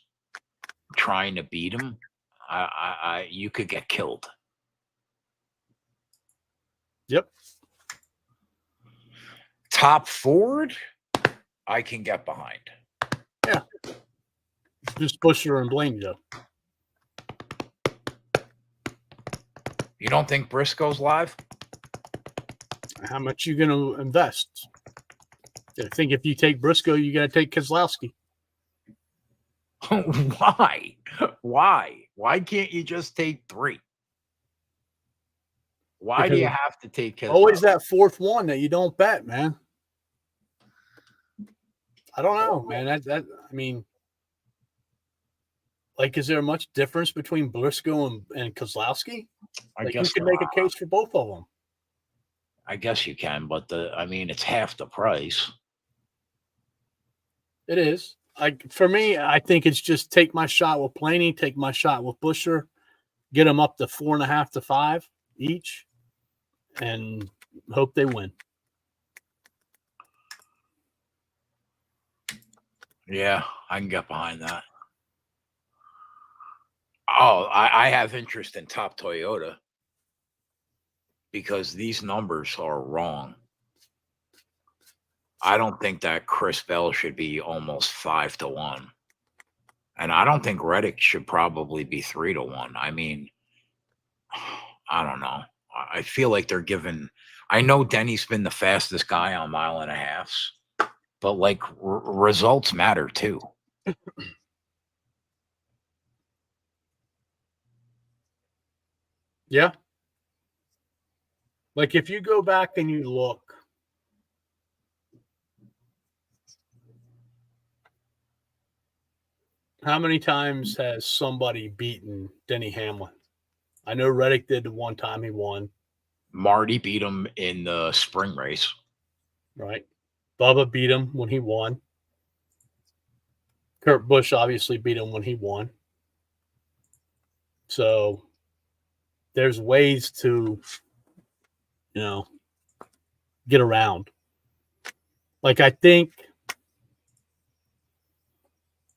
trying to beat him. You could get killed. Yep. Top Ford, I can get behind. Yeah. Just Busher and Blaney, though. You don't think Briscoe's live? How much you going to invest? I think if you take Briscoe, you got to take Keselowski. Why? Why can't you just take 3? Why do you have to take his? Always that fourth one that you don't bet, man. I don't know, man. I mean, like, is there much difference between Briscoe and Kozlowski? I Like, you guess could make a case for both of them. I guess you can, but it's half the price. It is. For me, I think it's just take my shot with Blaney, take my shot with Busher, get them up to 4.5 to 5 each, and hope they win. Yeah, I can get behind that. Oh, I have interest in Top Toyota because these numbers are wrong. I don't think that Chris Bell should be almost 5 to 1. And I don't think Reddick should probably be 3 to 1. I mean, I don't know. I feel like they're giving. I know Denny's been the fastest guy on 1.5 miles, but like results matter too. Yeah. Like, if you go back and you look, how many times has somebody beaten Denny Hamlin? I know Reddick did the one time he won. Marty beat him in the spring race. Right. Bubba beat him when he won. Kurt Busch obviously beat him when he won. So there's ways to, get around. Like, I think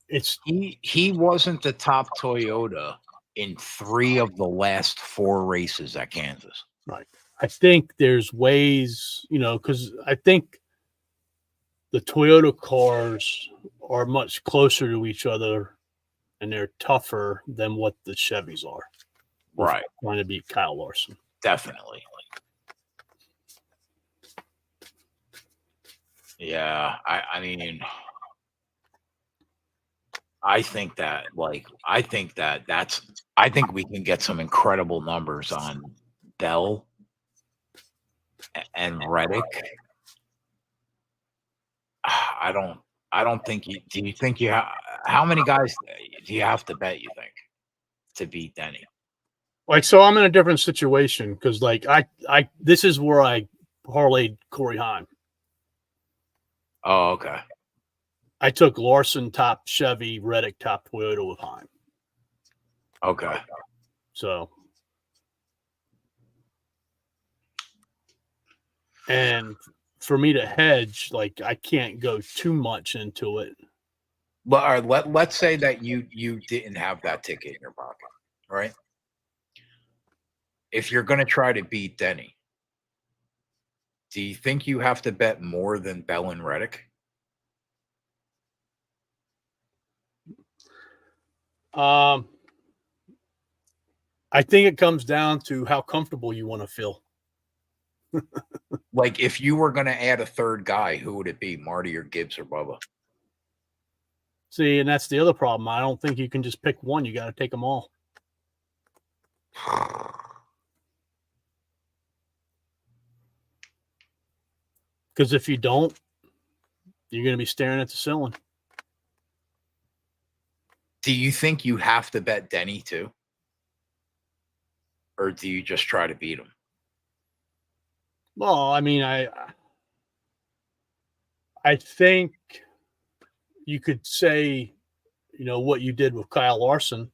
it's he wasn't the top Toyota in 3 of the last 4 races at Kansas. right. I think there's ways, because I think the Toyota cars are much closer to each other and they're tougher than what the Chevys are. Right. Trying to beat Kyle Larson. Definitely. Yeah, I mean, I think we can get some incredible numbers on Theyll and Reddick. I don't think you. Do you think you have? How many guys do you have to bet? You think to beat Denny? Like, so I'm in a different situation because, like, I this is where I parlayed Corey Heim. Oh, okay. I took Larson top Chevy, Reddick top Toyota with Heim. Okay. So, and for me to hedge, like, I can't go too much into it. But all right, let's say that you didn't have that ticket in your pocket, right? If you're going to try to beat Denny, do you think you have to bet more than Bell and Reddick? I think it comes down to how comfortable you want to feel. Like, if you were going to add a third guy, who would it be, Marty or Gibbs or Bubba? See, and that's the other problem. I don't think you can just pick one. You got to take them all. Because if you don't, you're going to be staring at the ceiling. Do you think you have to bet Denny too? Or do you just try to beat him? Well, I mean, I think you could say, what you did with Kyle Larson.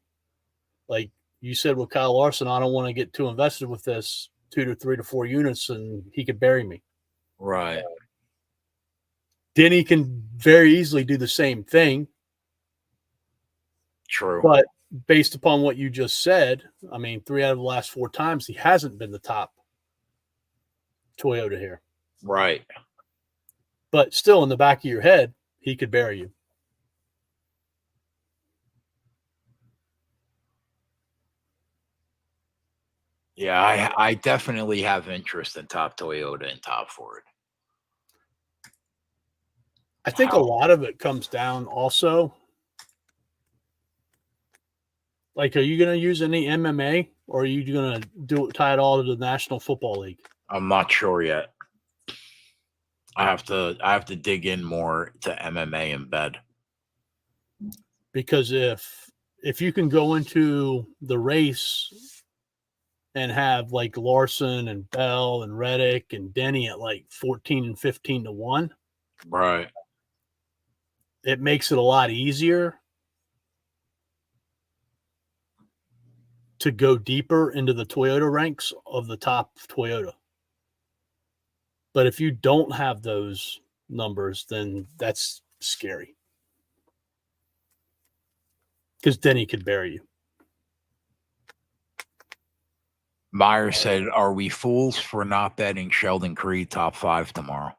Like you said with Kyle Larson, I don't want to get too invested with this 2 to 3 to 4 units and he could bury me. Right. Denny can very easily do the same thing. True. But based upon what you just said, I mean, 3 out of the last 4 times, he hasn't been the top Toyota here. Right. But still, in the back of your head, he could bury you. Yeah, I definitely have interest in top Toyota and top Ford. I think a lot of it comes down also. Like, are you going to use any MMA or are you going to tie it all to the National Football League? I'm not sure yet. I have to dig in more to MMA in bed. Because if you can go into the race and have like Larson and Bell and Reddick and Denny at like 14 and 15 to 1, right, it makes it a lot easier to go deeper into the Toyota ranks of the top Toyota. But if you don't have those numbers, then that's scary. Because Denny could bury you. Meyer said, "Are we fools for not betting Sheldon Creed top 5 tomorrow?"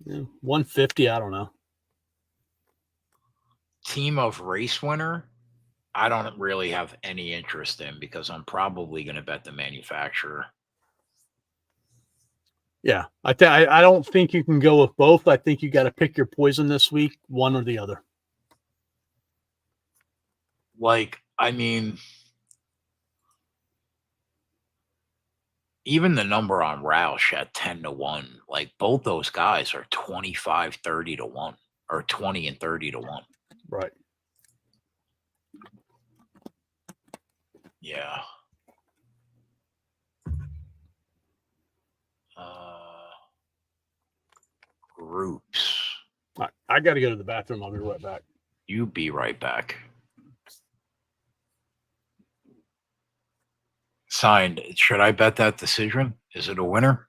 Yeah, 150, I don't know. Team of race winner, I don't really have any interest in because I'm probably going to bet the manufacturer. Yeah, I don't think you can go with both. I think you got to pick your poison this week, one or the other. Like, I mean, even the number on Roush at 10 to 1, like both those guys are 25, 30 to 1 or 20 and 30 to 1. Right. Yeah. Groups. I got to go to the bathroom. I'll be right back. You be right back. Signed. Should I bet that decision? Is it a winner?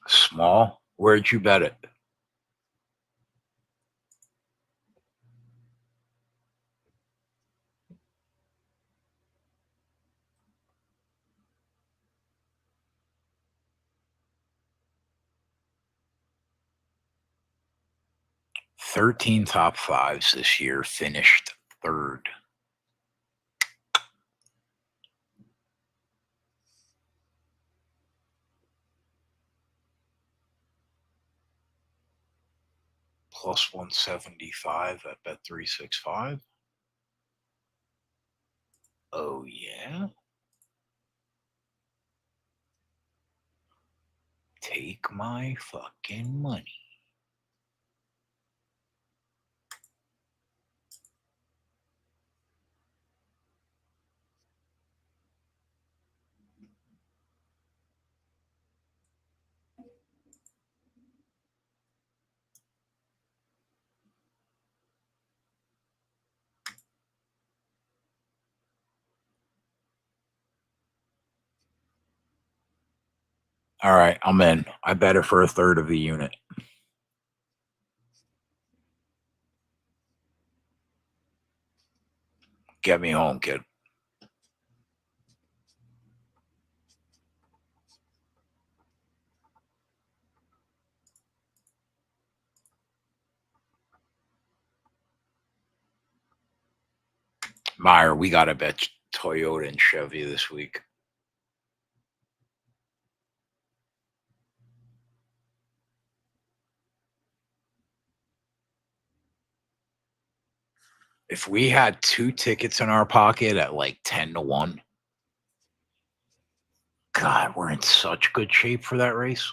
Small? Where'd you bet it? "13 top 5s this year, finished 3rd. Plus 175 at Bet365. Oh, yeah? Take my fucking money. All right, I'm in. I bet it for 1/3 of the unit. Get me home, kid. Meyer, we got to bet Toyota and Chevy this week. If we had 2 tickets in our pocket at like 10 to 1, God, we're in such good shape for that race.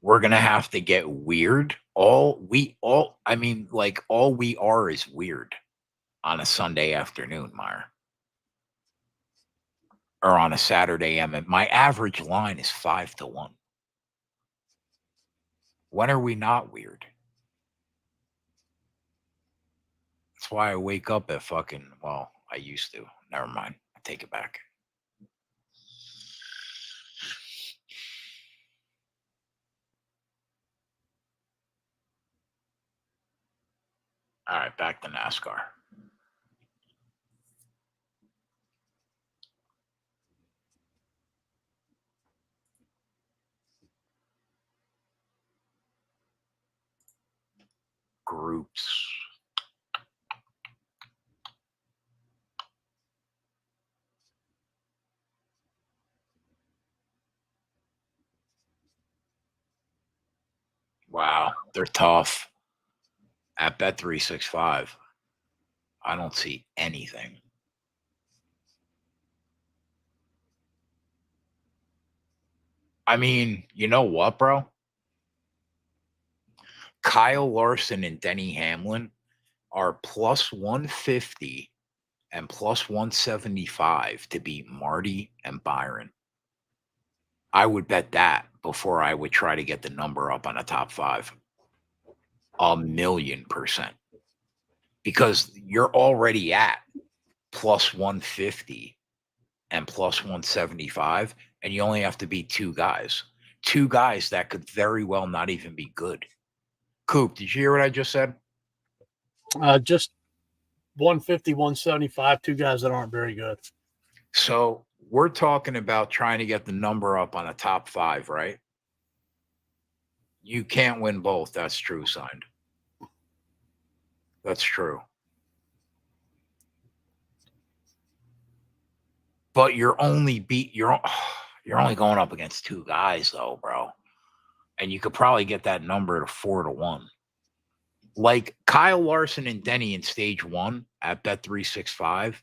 We're going to have to get weird. All we are is weird on a Sunday afternoon, Meyer. Or on a Saturday. My average line is 5 to 1. When are we not weird? That's why I wake up at I used to. Never mind. take it back. All right, back to NASCAR. Groups. Wow, they're tough. At Bet365, I don't see anything. I mean, you know what, bro? Kyle Larson and Denny Hamlin are plus 150 and plus 175 to beat Marty and Byron. I would bet that before I would try to get the number up on a top 5. 1,000,000%. Because you're already at plus 150 and plus 175, and you only have to beat 2 guys. 2 guys that could very well not even be good. Coop, did you hear what I just said? Just 150, 175, 2 guys that aren't very good. So we're talking about trying to get the number up on a top 5, right? You can't win both. That's true, signed. That's true. But you're only going up against 2 guys though, bro. And you could probably get that number to 4-1. Like Kyle Larson and Denny in stage 1 at Bet365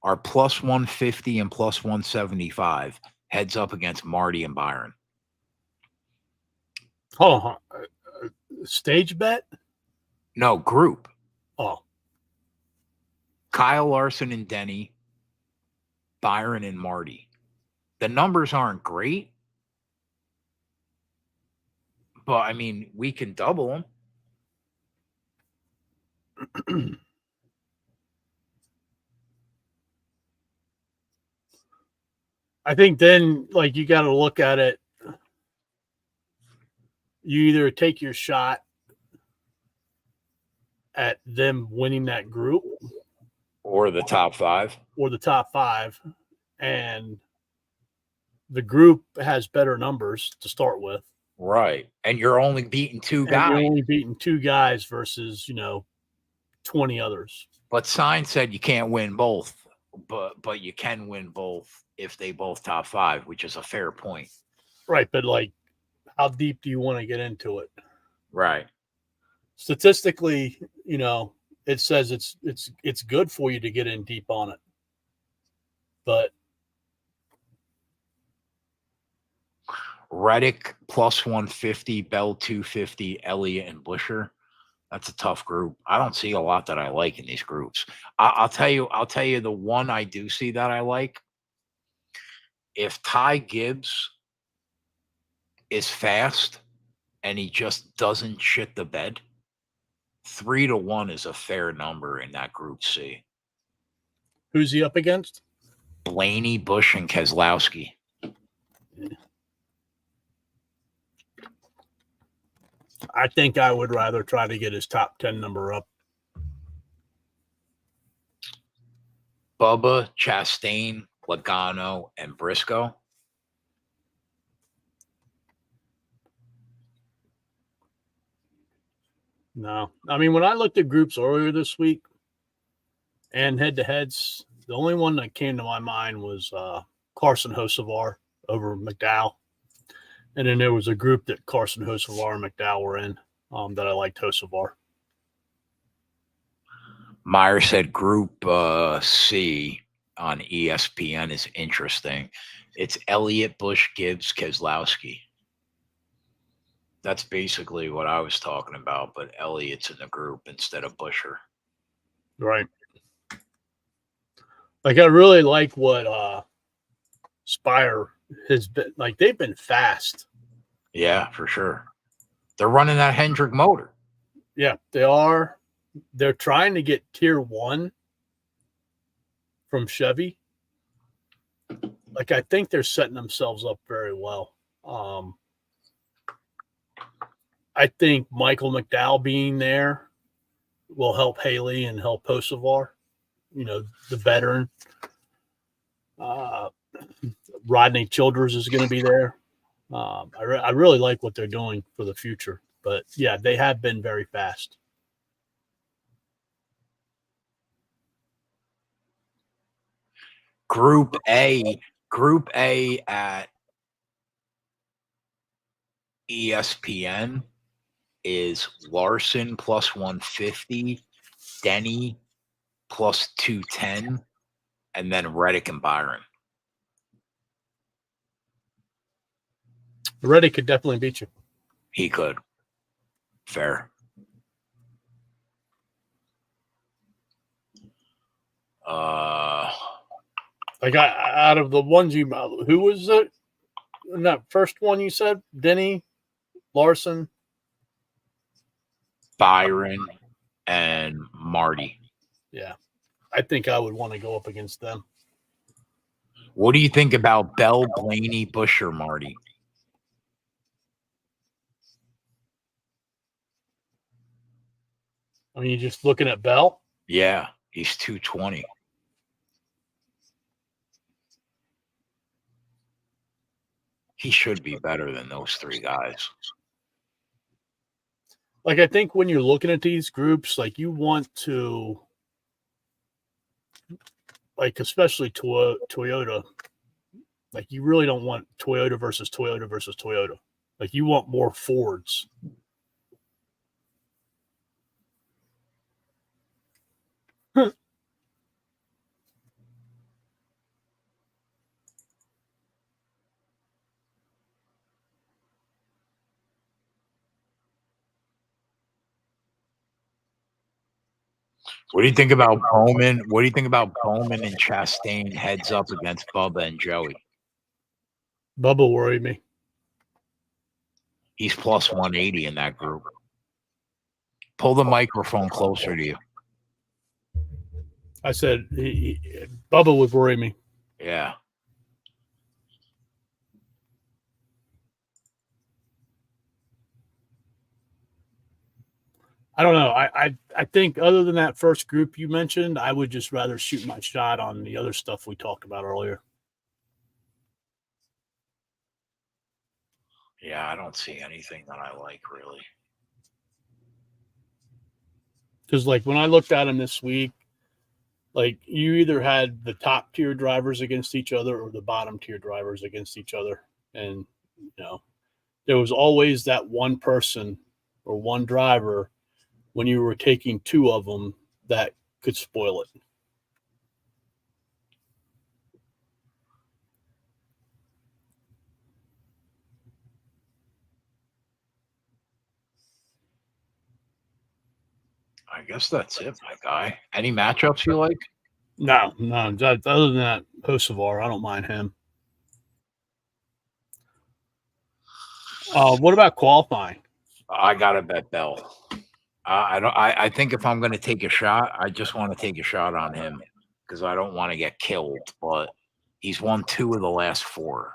are plus 150 and plus 175 heads up against Marty and Byron. Hold on. Stage bet? No, group. Oh. Kyle Larson and Denny, Byron and Marty. The numbers aren't great, but I mean, we can double them. I think then, like, you got to look at it. You either take your shot at them winning that group or the top 5. Or the top 5. And the group has better numbers to start with. Right. And you're only beating 2 guys. You're only beating 2 guys versus, 20 others. But Sign said you can't win both, but you can win both if they both top 5, which is a fair point. Right, but like, how deep do you want to get into it? Right. Statistically, it says it's good for you to get in deep on it. But Reddick plus 150, Bell 250, Elliott and Busher. That's a tough group. I don't see a lot that I like in these groups. I'll tell you the one I do see that I like. If Ty Gibbs is fast and he just doesn't shit the bed, 3-1 is a fair number in that group C. Who's he up against? Blaney, Bush, and Keselowski. I think I would rather try to get his top 10 number up. Bubba, Chastain, Logano, and Briscoe. No. I mean, when I looked at groups earlier this week and head-to-heads, the only one that came to my mind was Carson Hocevar over McDowell. And then there was a group that Carson Hocevar and McDowell were in that I liked Hocevar. Meyer said Group C on ESPN is interesting. It's Elliott, Bush, Gibbs, Keselowski. That's basically what I was talking about, but Elliott's in the group instead of Busher. Right. Like, I really like what Spire has been. Like, they've been fast. Yeah, for sure. They're running that Hendrick motor. Yeah, they are. They're trying to get tier 1 from Chevy. like I think they're setting themselves up very well. I think Michael McDowell being there will help Haley and help Posovar, the veteran. Rodney Childers is going to be there. I really like what they're doing for the future. But, yeah, they have been very fast. Group A at ESPN is Larson plus 150, Denny plus 210, and then Reddick and Byron. Reddick could definitely beat you. He could. Fair. Like out of the ones who was it? In that first one you said? Denny, Larson, Byron, and Marty. Yeah. I think I would want to go up against them. What do you think about Bell, Blaney, Busher, Marty? I mean, you're just looking at Bell? Yeah, he's 220. He should be better than those three guys. Like, I think when you're looking at these groups, like, you want to, like, especially Toyota, like, you really don't want Toyota versus Toyota versus Toyota. Like, you want more Fords. What do you think about Bowman? What do you think about Bowman and Chastain heads up against Bubba and Joey? Bubba worried me. He's plus 180 in that group. Pull the microphone closer to you. I said Bubba would worry me. Yeah. I don't know. I think other than that first group you mentioned, I would just rather shoot my shot on the other stuff we talked about earlier. Yeah, I don't see anything that I like, really. Because, like, when I looked at them this week, like, you either had the top tier drivers against each other or the bottom tier drivers against each other. And, there was always that one person or one driver when you were taking two of them that could spoil it. I guess that's it, my guy. Any matchups you like? No. Other than that, Hocevar, I don't mind him. What about qualifying? I gotta bet Bell. I think if I'm going to take a shot, I just want to take a shot on him because I don't want to get killed. But he's won 2 of the last 4.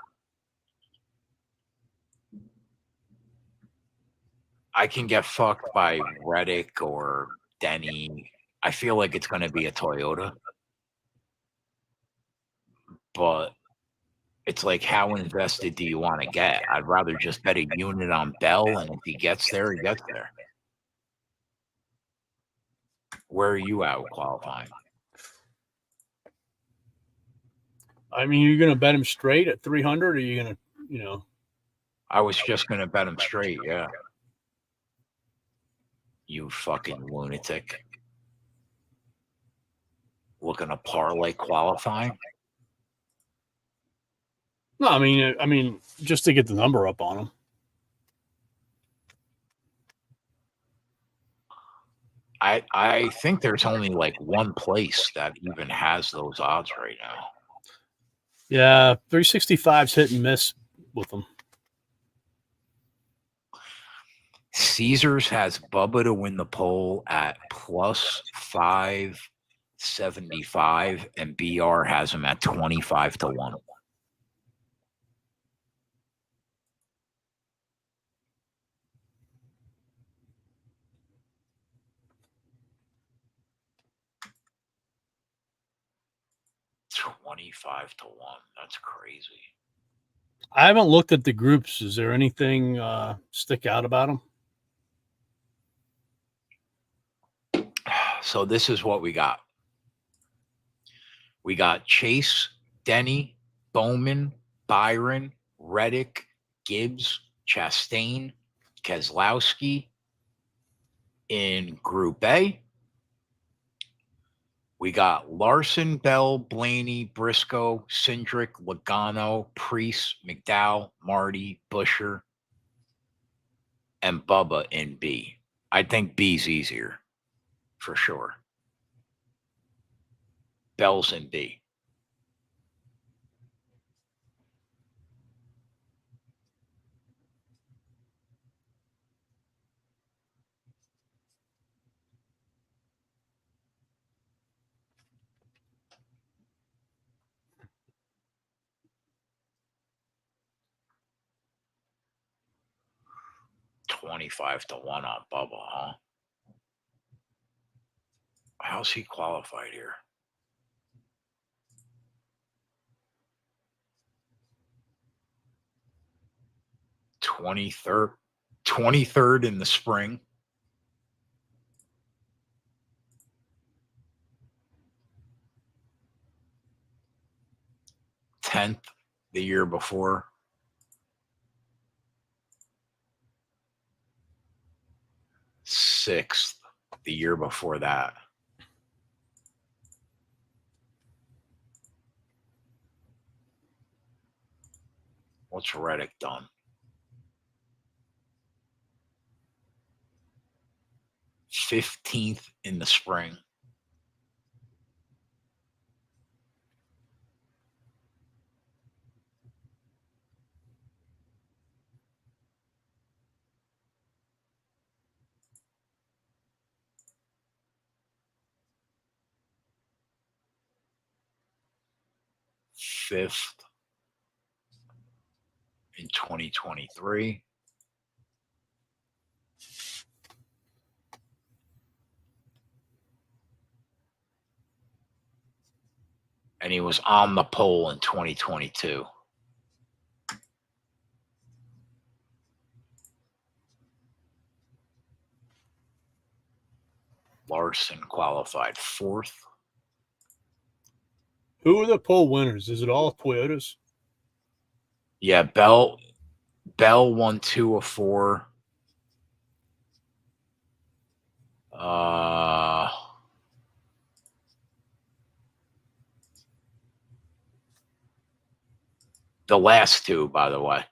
I can get fucked by Reddick or Denny. I feel like it's going to be a Toyota. But it's like, how invested do you want to get? I'd rather just bet a unit on Bell, and if he gets there, he gets there. Where are you at with qualifying? I mean, you're going to bet him straight at 300, or are you going to, I was just going to bet him straight, yeah. You fucking lunatic. Looking to parlay qualifying? No, I mean, just to get the number up on him. I think there's only like one place that even has those odds right now. Yeah, 365's hit and miss with them. Caesars has Bubba to win the pole at plus 575, and BR has him at 25 to 1. 25 to 1. That's crazy. I haven't looked at the groups. Is there anything stick out about them? So this is what we got. We got Chase, Denny, Bowman, Byron, Reddick, Gibbs, Chastain, Keselowski in Group A. We got Larson, Bell, Blaney, Briscoe, Cindric, Logano, Priest, McDowell, Marty, Busher, and Bubba in B. I think B's easier, for sure. Bell's in B. $25 to 1 on Bubba, huh? How's he qualified here? Twenty-third in the spring. Tenth the year before. Sixth the year before that. What's Reddick done? 15th in the spring. Fifth in 2023. And he was on the pole in 2022. Larson qualified 4th. Who are the pole winners? Is it all Toyotas? Yeah, Bell won 2 of 4. The last 2, by the way.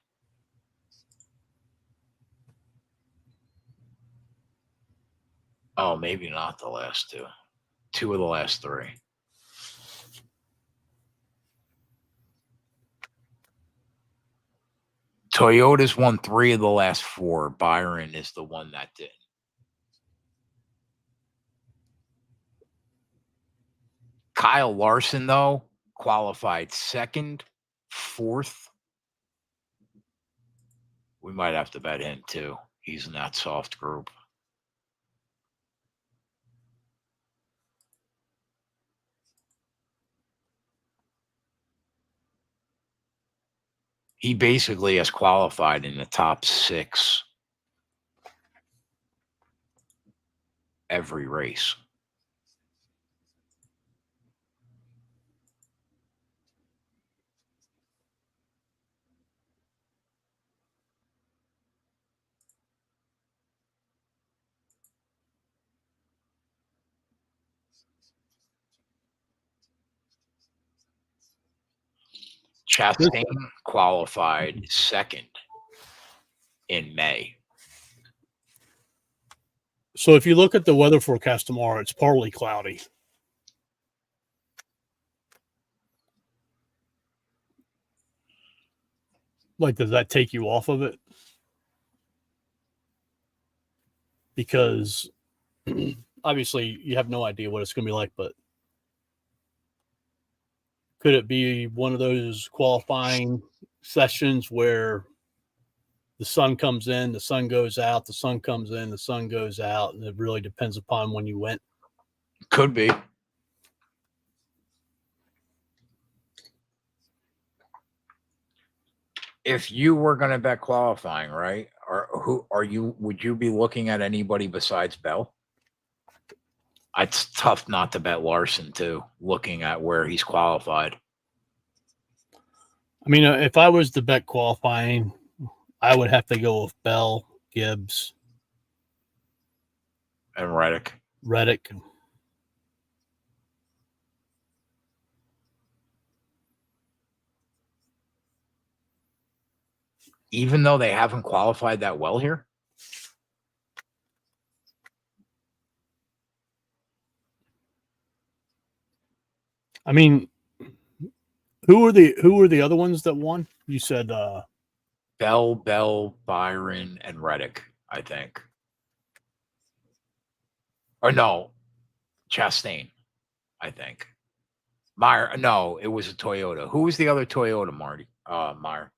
Oh, maybe not the last 2. 2 of the last 3. Toyota's won 3 of the last 4. Byron is the one that did. Kyle Larson, though, qualified 2nd, 4th. We might have to bet him, too. He's in that soft group. He basically has qualified in the top 6 every race. Chastain qualified 2nd in May. So if you look at the weather forecast tomorrow, it's partly cloudy. Like, does that take you off of it? Because obviously you have no idea what it's going to be like, but could it be one of those qualifying sessions where the sun comes in, the sun goes out, the sun comes in, the sun goes out, and it really depends upon when you went? Could be. if you were going to bet qualifying, right? Or who are you? Would you be looking at anybody besides Bell? It's tough not to bet Larson too, looking at where he's qualified. I mean, if I was to bet qualifying, I would have to go with Bell, Gibbs, And Reddick. Even though they haven't qualified that well here? I mean, who were the other ones that won? You said Bell, Byron, and Reddick, I think. Or no, Chastain, I think. Meyer, no, it was a Toyota. Who was the other Toyota, Marty? Meyer.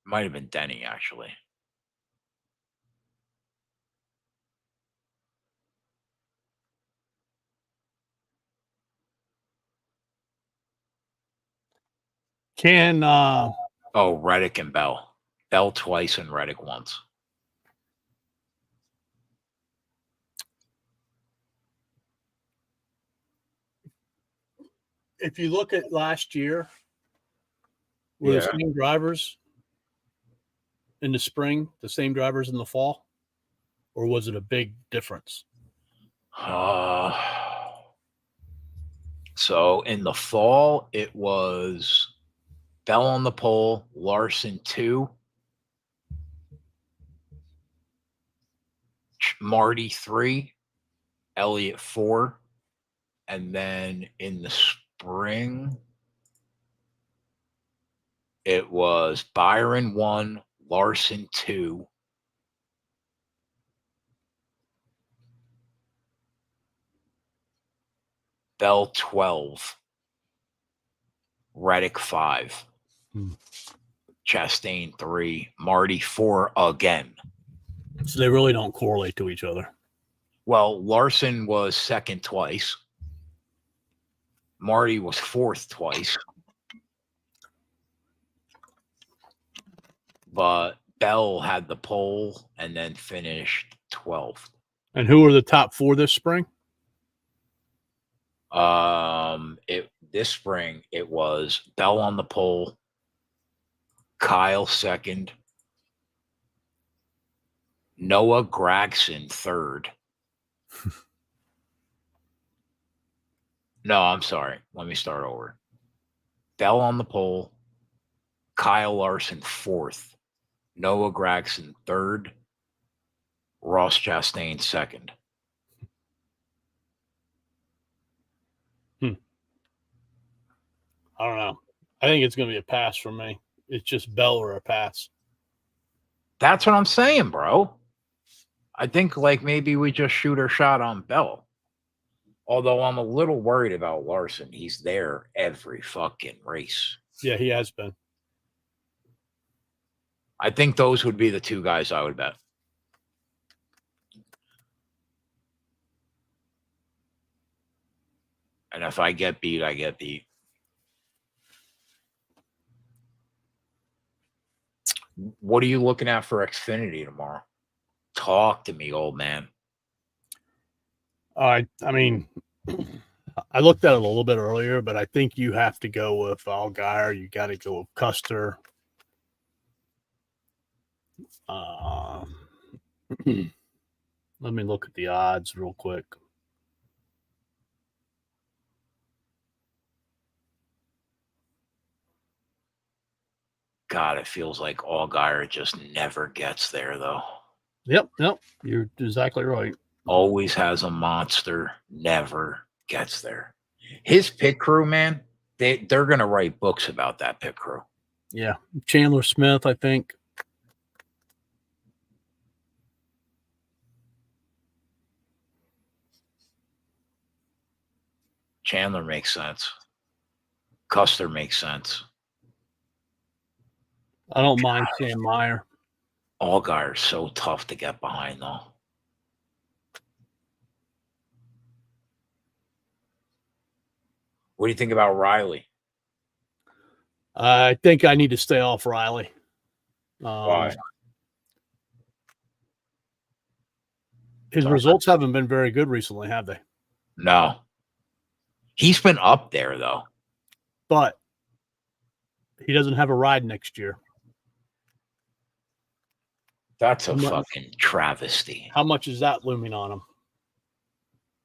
Might have been Denny, actually. Reddick and Bell. Bell twice and Reddick once. if you look at last year, were the same drivers in the spring, the same drivers in the fall, or was it a big difference? So in the fall, it was Bell on the pole, Larson 2, Marty 3, Elliott 4, and then in the spring, it was Byron 1, Larson 2, Bell 12, Reddick 5, Chastain 3, Marty 4 again. So they really don't correlate to each other. Well, Larson was second twice. Marty was fourth twice. But Bell had the pole and then finished 12th. And who were the top 4 this spring? This spring it was Bell on the pole, Kyle second, Noah Gragson third. No, I'm sorry. Let me start over. Bell on the pole, Kyle Larson fourth, Noah Gragson third, Ross Chastain second. I don't know. I think it's going to be a pass for me. It's just Bell or a pass. That's what I'm saying, bro. I think like maybe we just shoot our shot on Bell. Although I'm a little worried about Larson. He's there every fucking race. Yeah, he has been. I think those would be the 2 guys I would bet. And if I get beat, I get beat. What are you looking at for Xfinity tomorrow? Talk to me, old man. I mean, I looked at it a little bit earlier, but I think you have to go with Allgaier. You got to go with Custer. Let me look at the odds real quick. God, it feels like Allgaier just never gets there, though. Yep, you're exactly right. Always has a monster, never gets there. His pit crew, man, they're going to write books about that pit crew. Yeah, Chandler Smith, I think. Chandler makes sense. Custer makes sense. I don't mind Sam Meyer. Allgaier's so tough to get behind, though. What do you think about Riley? I think I need to stay off Riley. Why? His results haven't been very good recently, have they? No. He's been up there, though. But he doesn't have a ride next year. That's a fucking travesty. How much is that looming on him?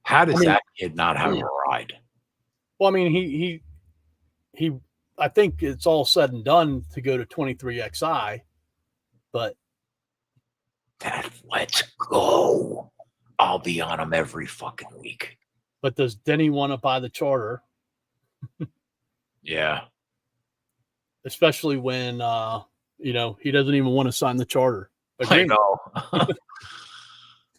How does that kid not have a ride? Well, I mean, he I think it's all said and done to go to 23XI, but let's go. I'll be on him every fucking week. But does Denny want to buy the charter? Yeah. Especially when he doesn't even want to sign the charter agreement. I know.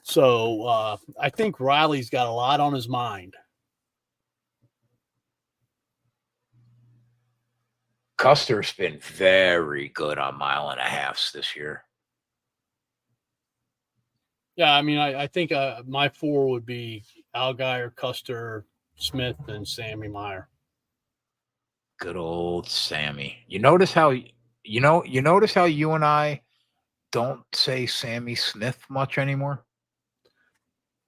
So I think Riley's got a lot on his mind. Custer's been very good on 1.5 miles this year. Yeah, I mean, I think my 4 would be Allgaier, Custer, Smith, and Sammy Meyer. Good old Sammy. You notice how you and I don't say Sammy Smith much anymore?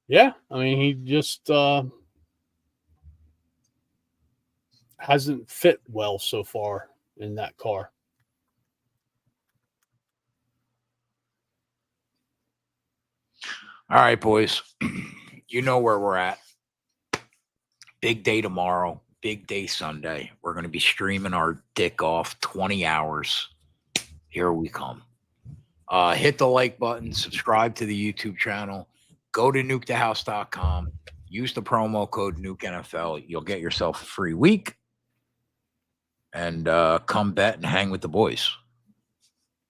Yeah, I mean, he just hasn't fit well so far in that car. All right, boys. You know where we're at. Big day tomorrow. Big day Sunday. We're going to be streaming our dick off 20 hours. Here we come. Hit the like button. Subscribe to the YouTube channel. Go to NUKEThehouse.com. Use the promo code NUKENFL. You'll get yourself a free week. And come bet and hang with the boys.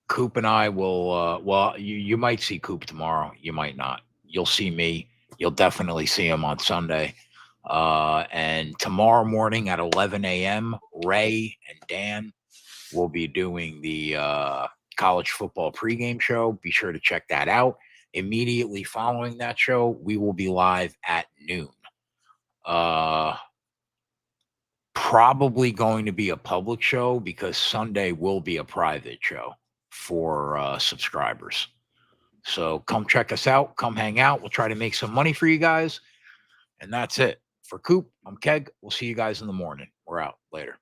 Coop and I will, you might see Coop tomorrow. You might not. You'll see me. You'll definitely see him on Sunday. And tomorrow morning at 11 a.m., Ray and Dan will be doing the college football pregame show. Be sure to check that out. Immediately following that show, we will be live at noon. Probably going to be a public show because Sunday will be a private show for subscribers. So come check us out. Come hang out. We'll try to make some money for you guys. And that's it. For Coop, I'm Keg. We'll see you guys in the morning. We're out. Later.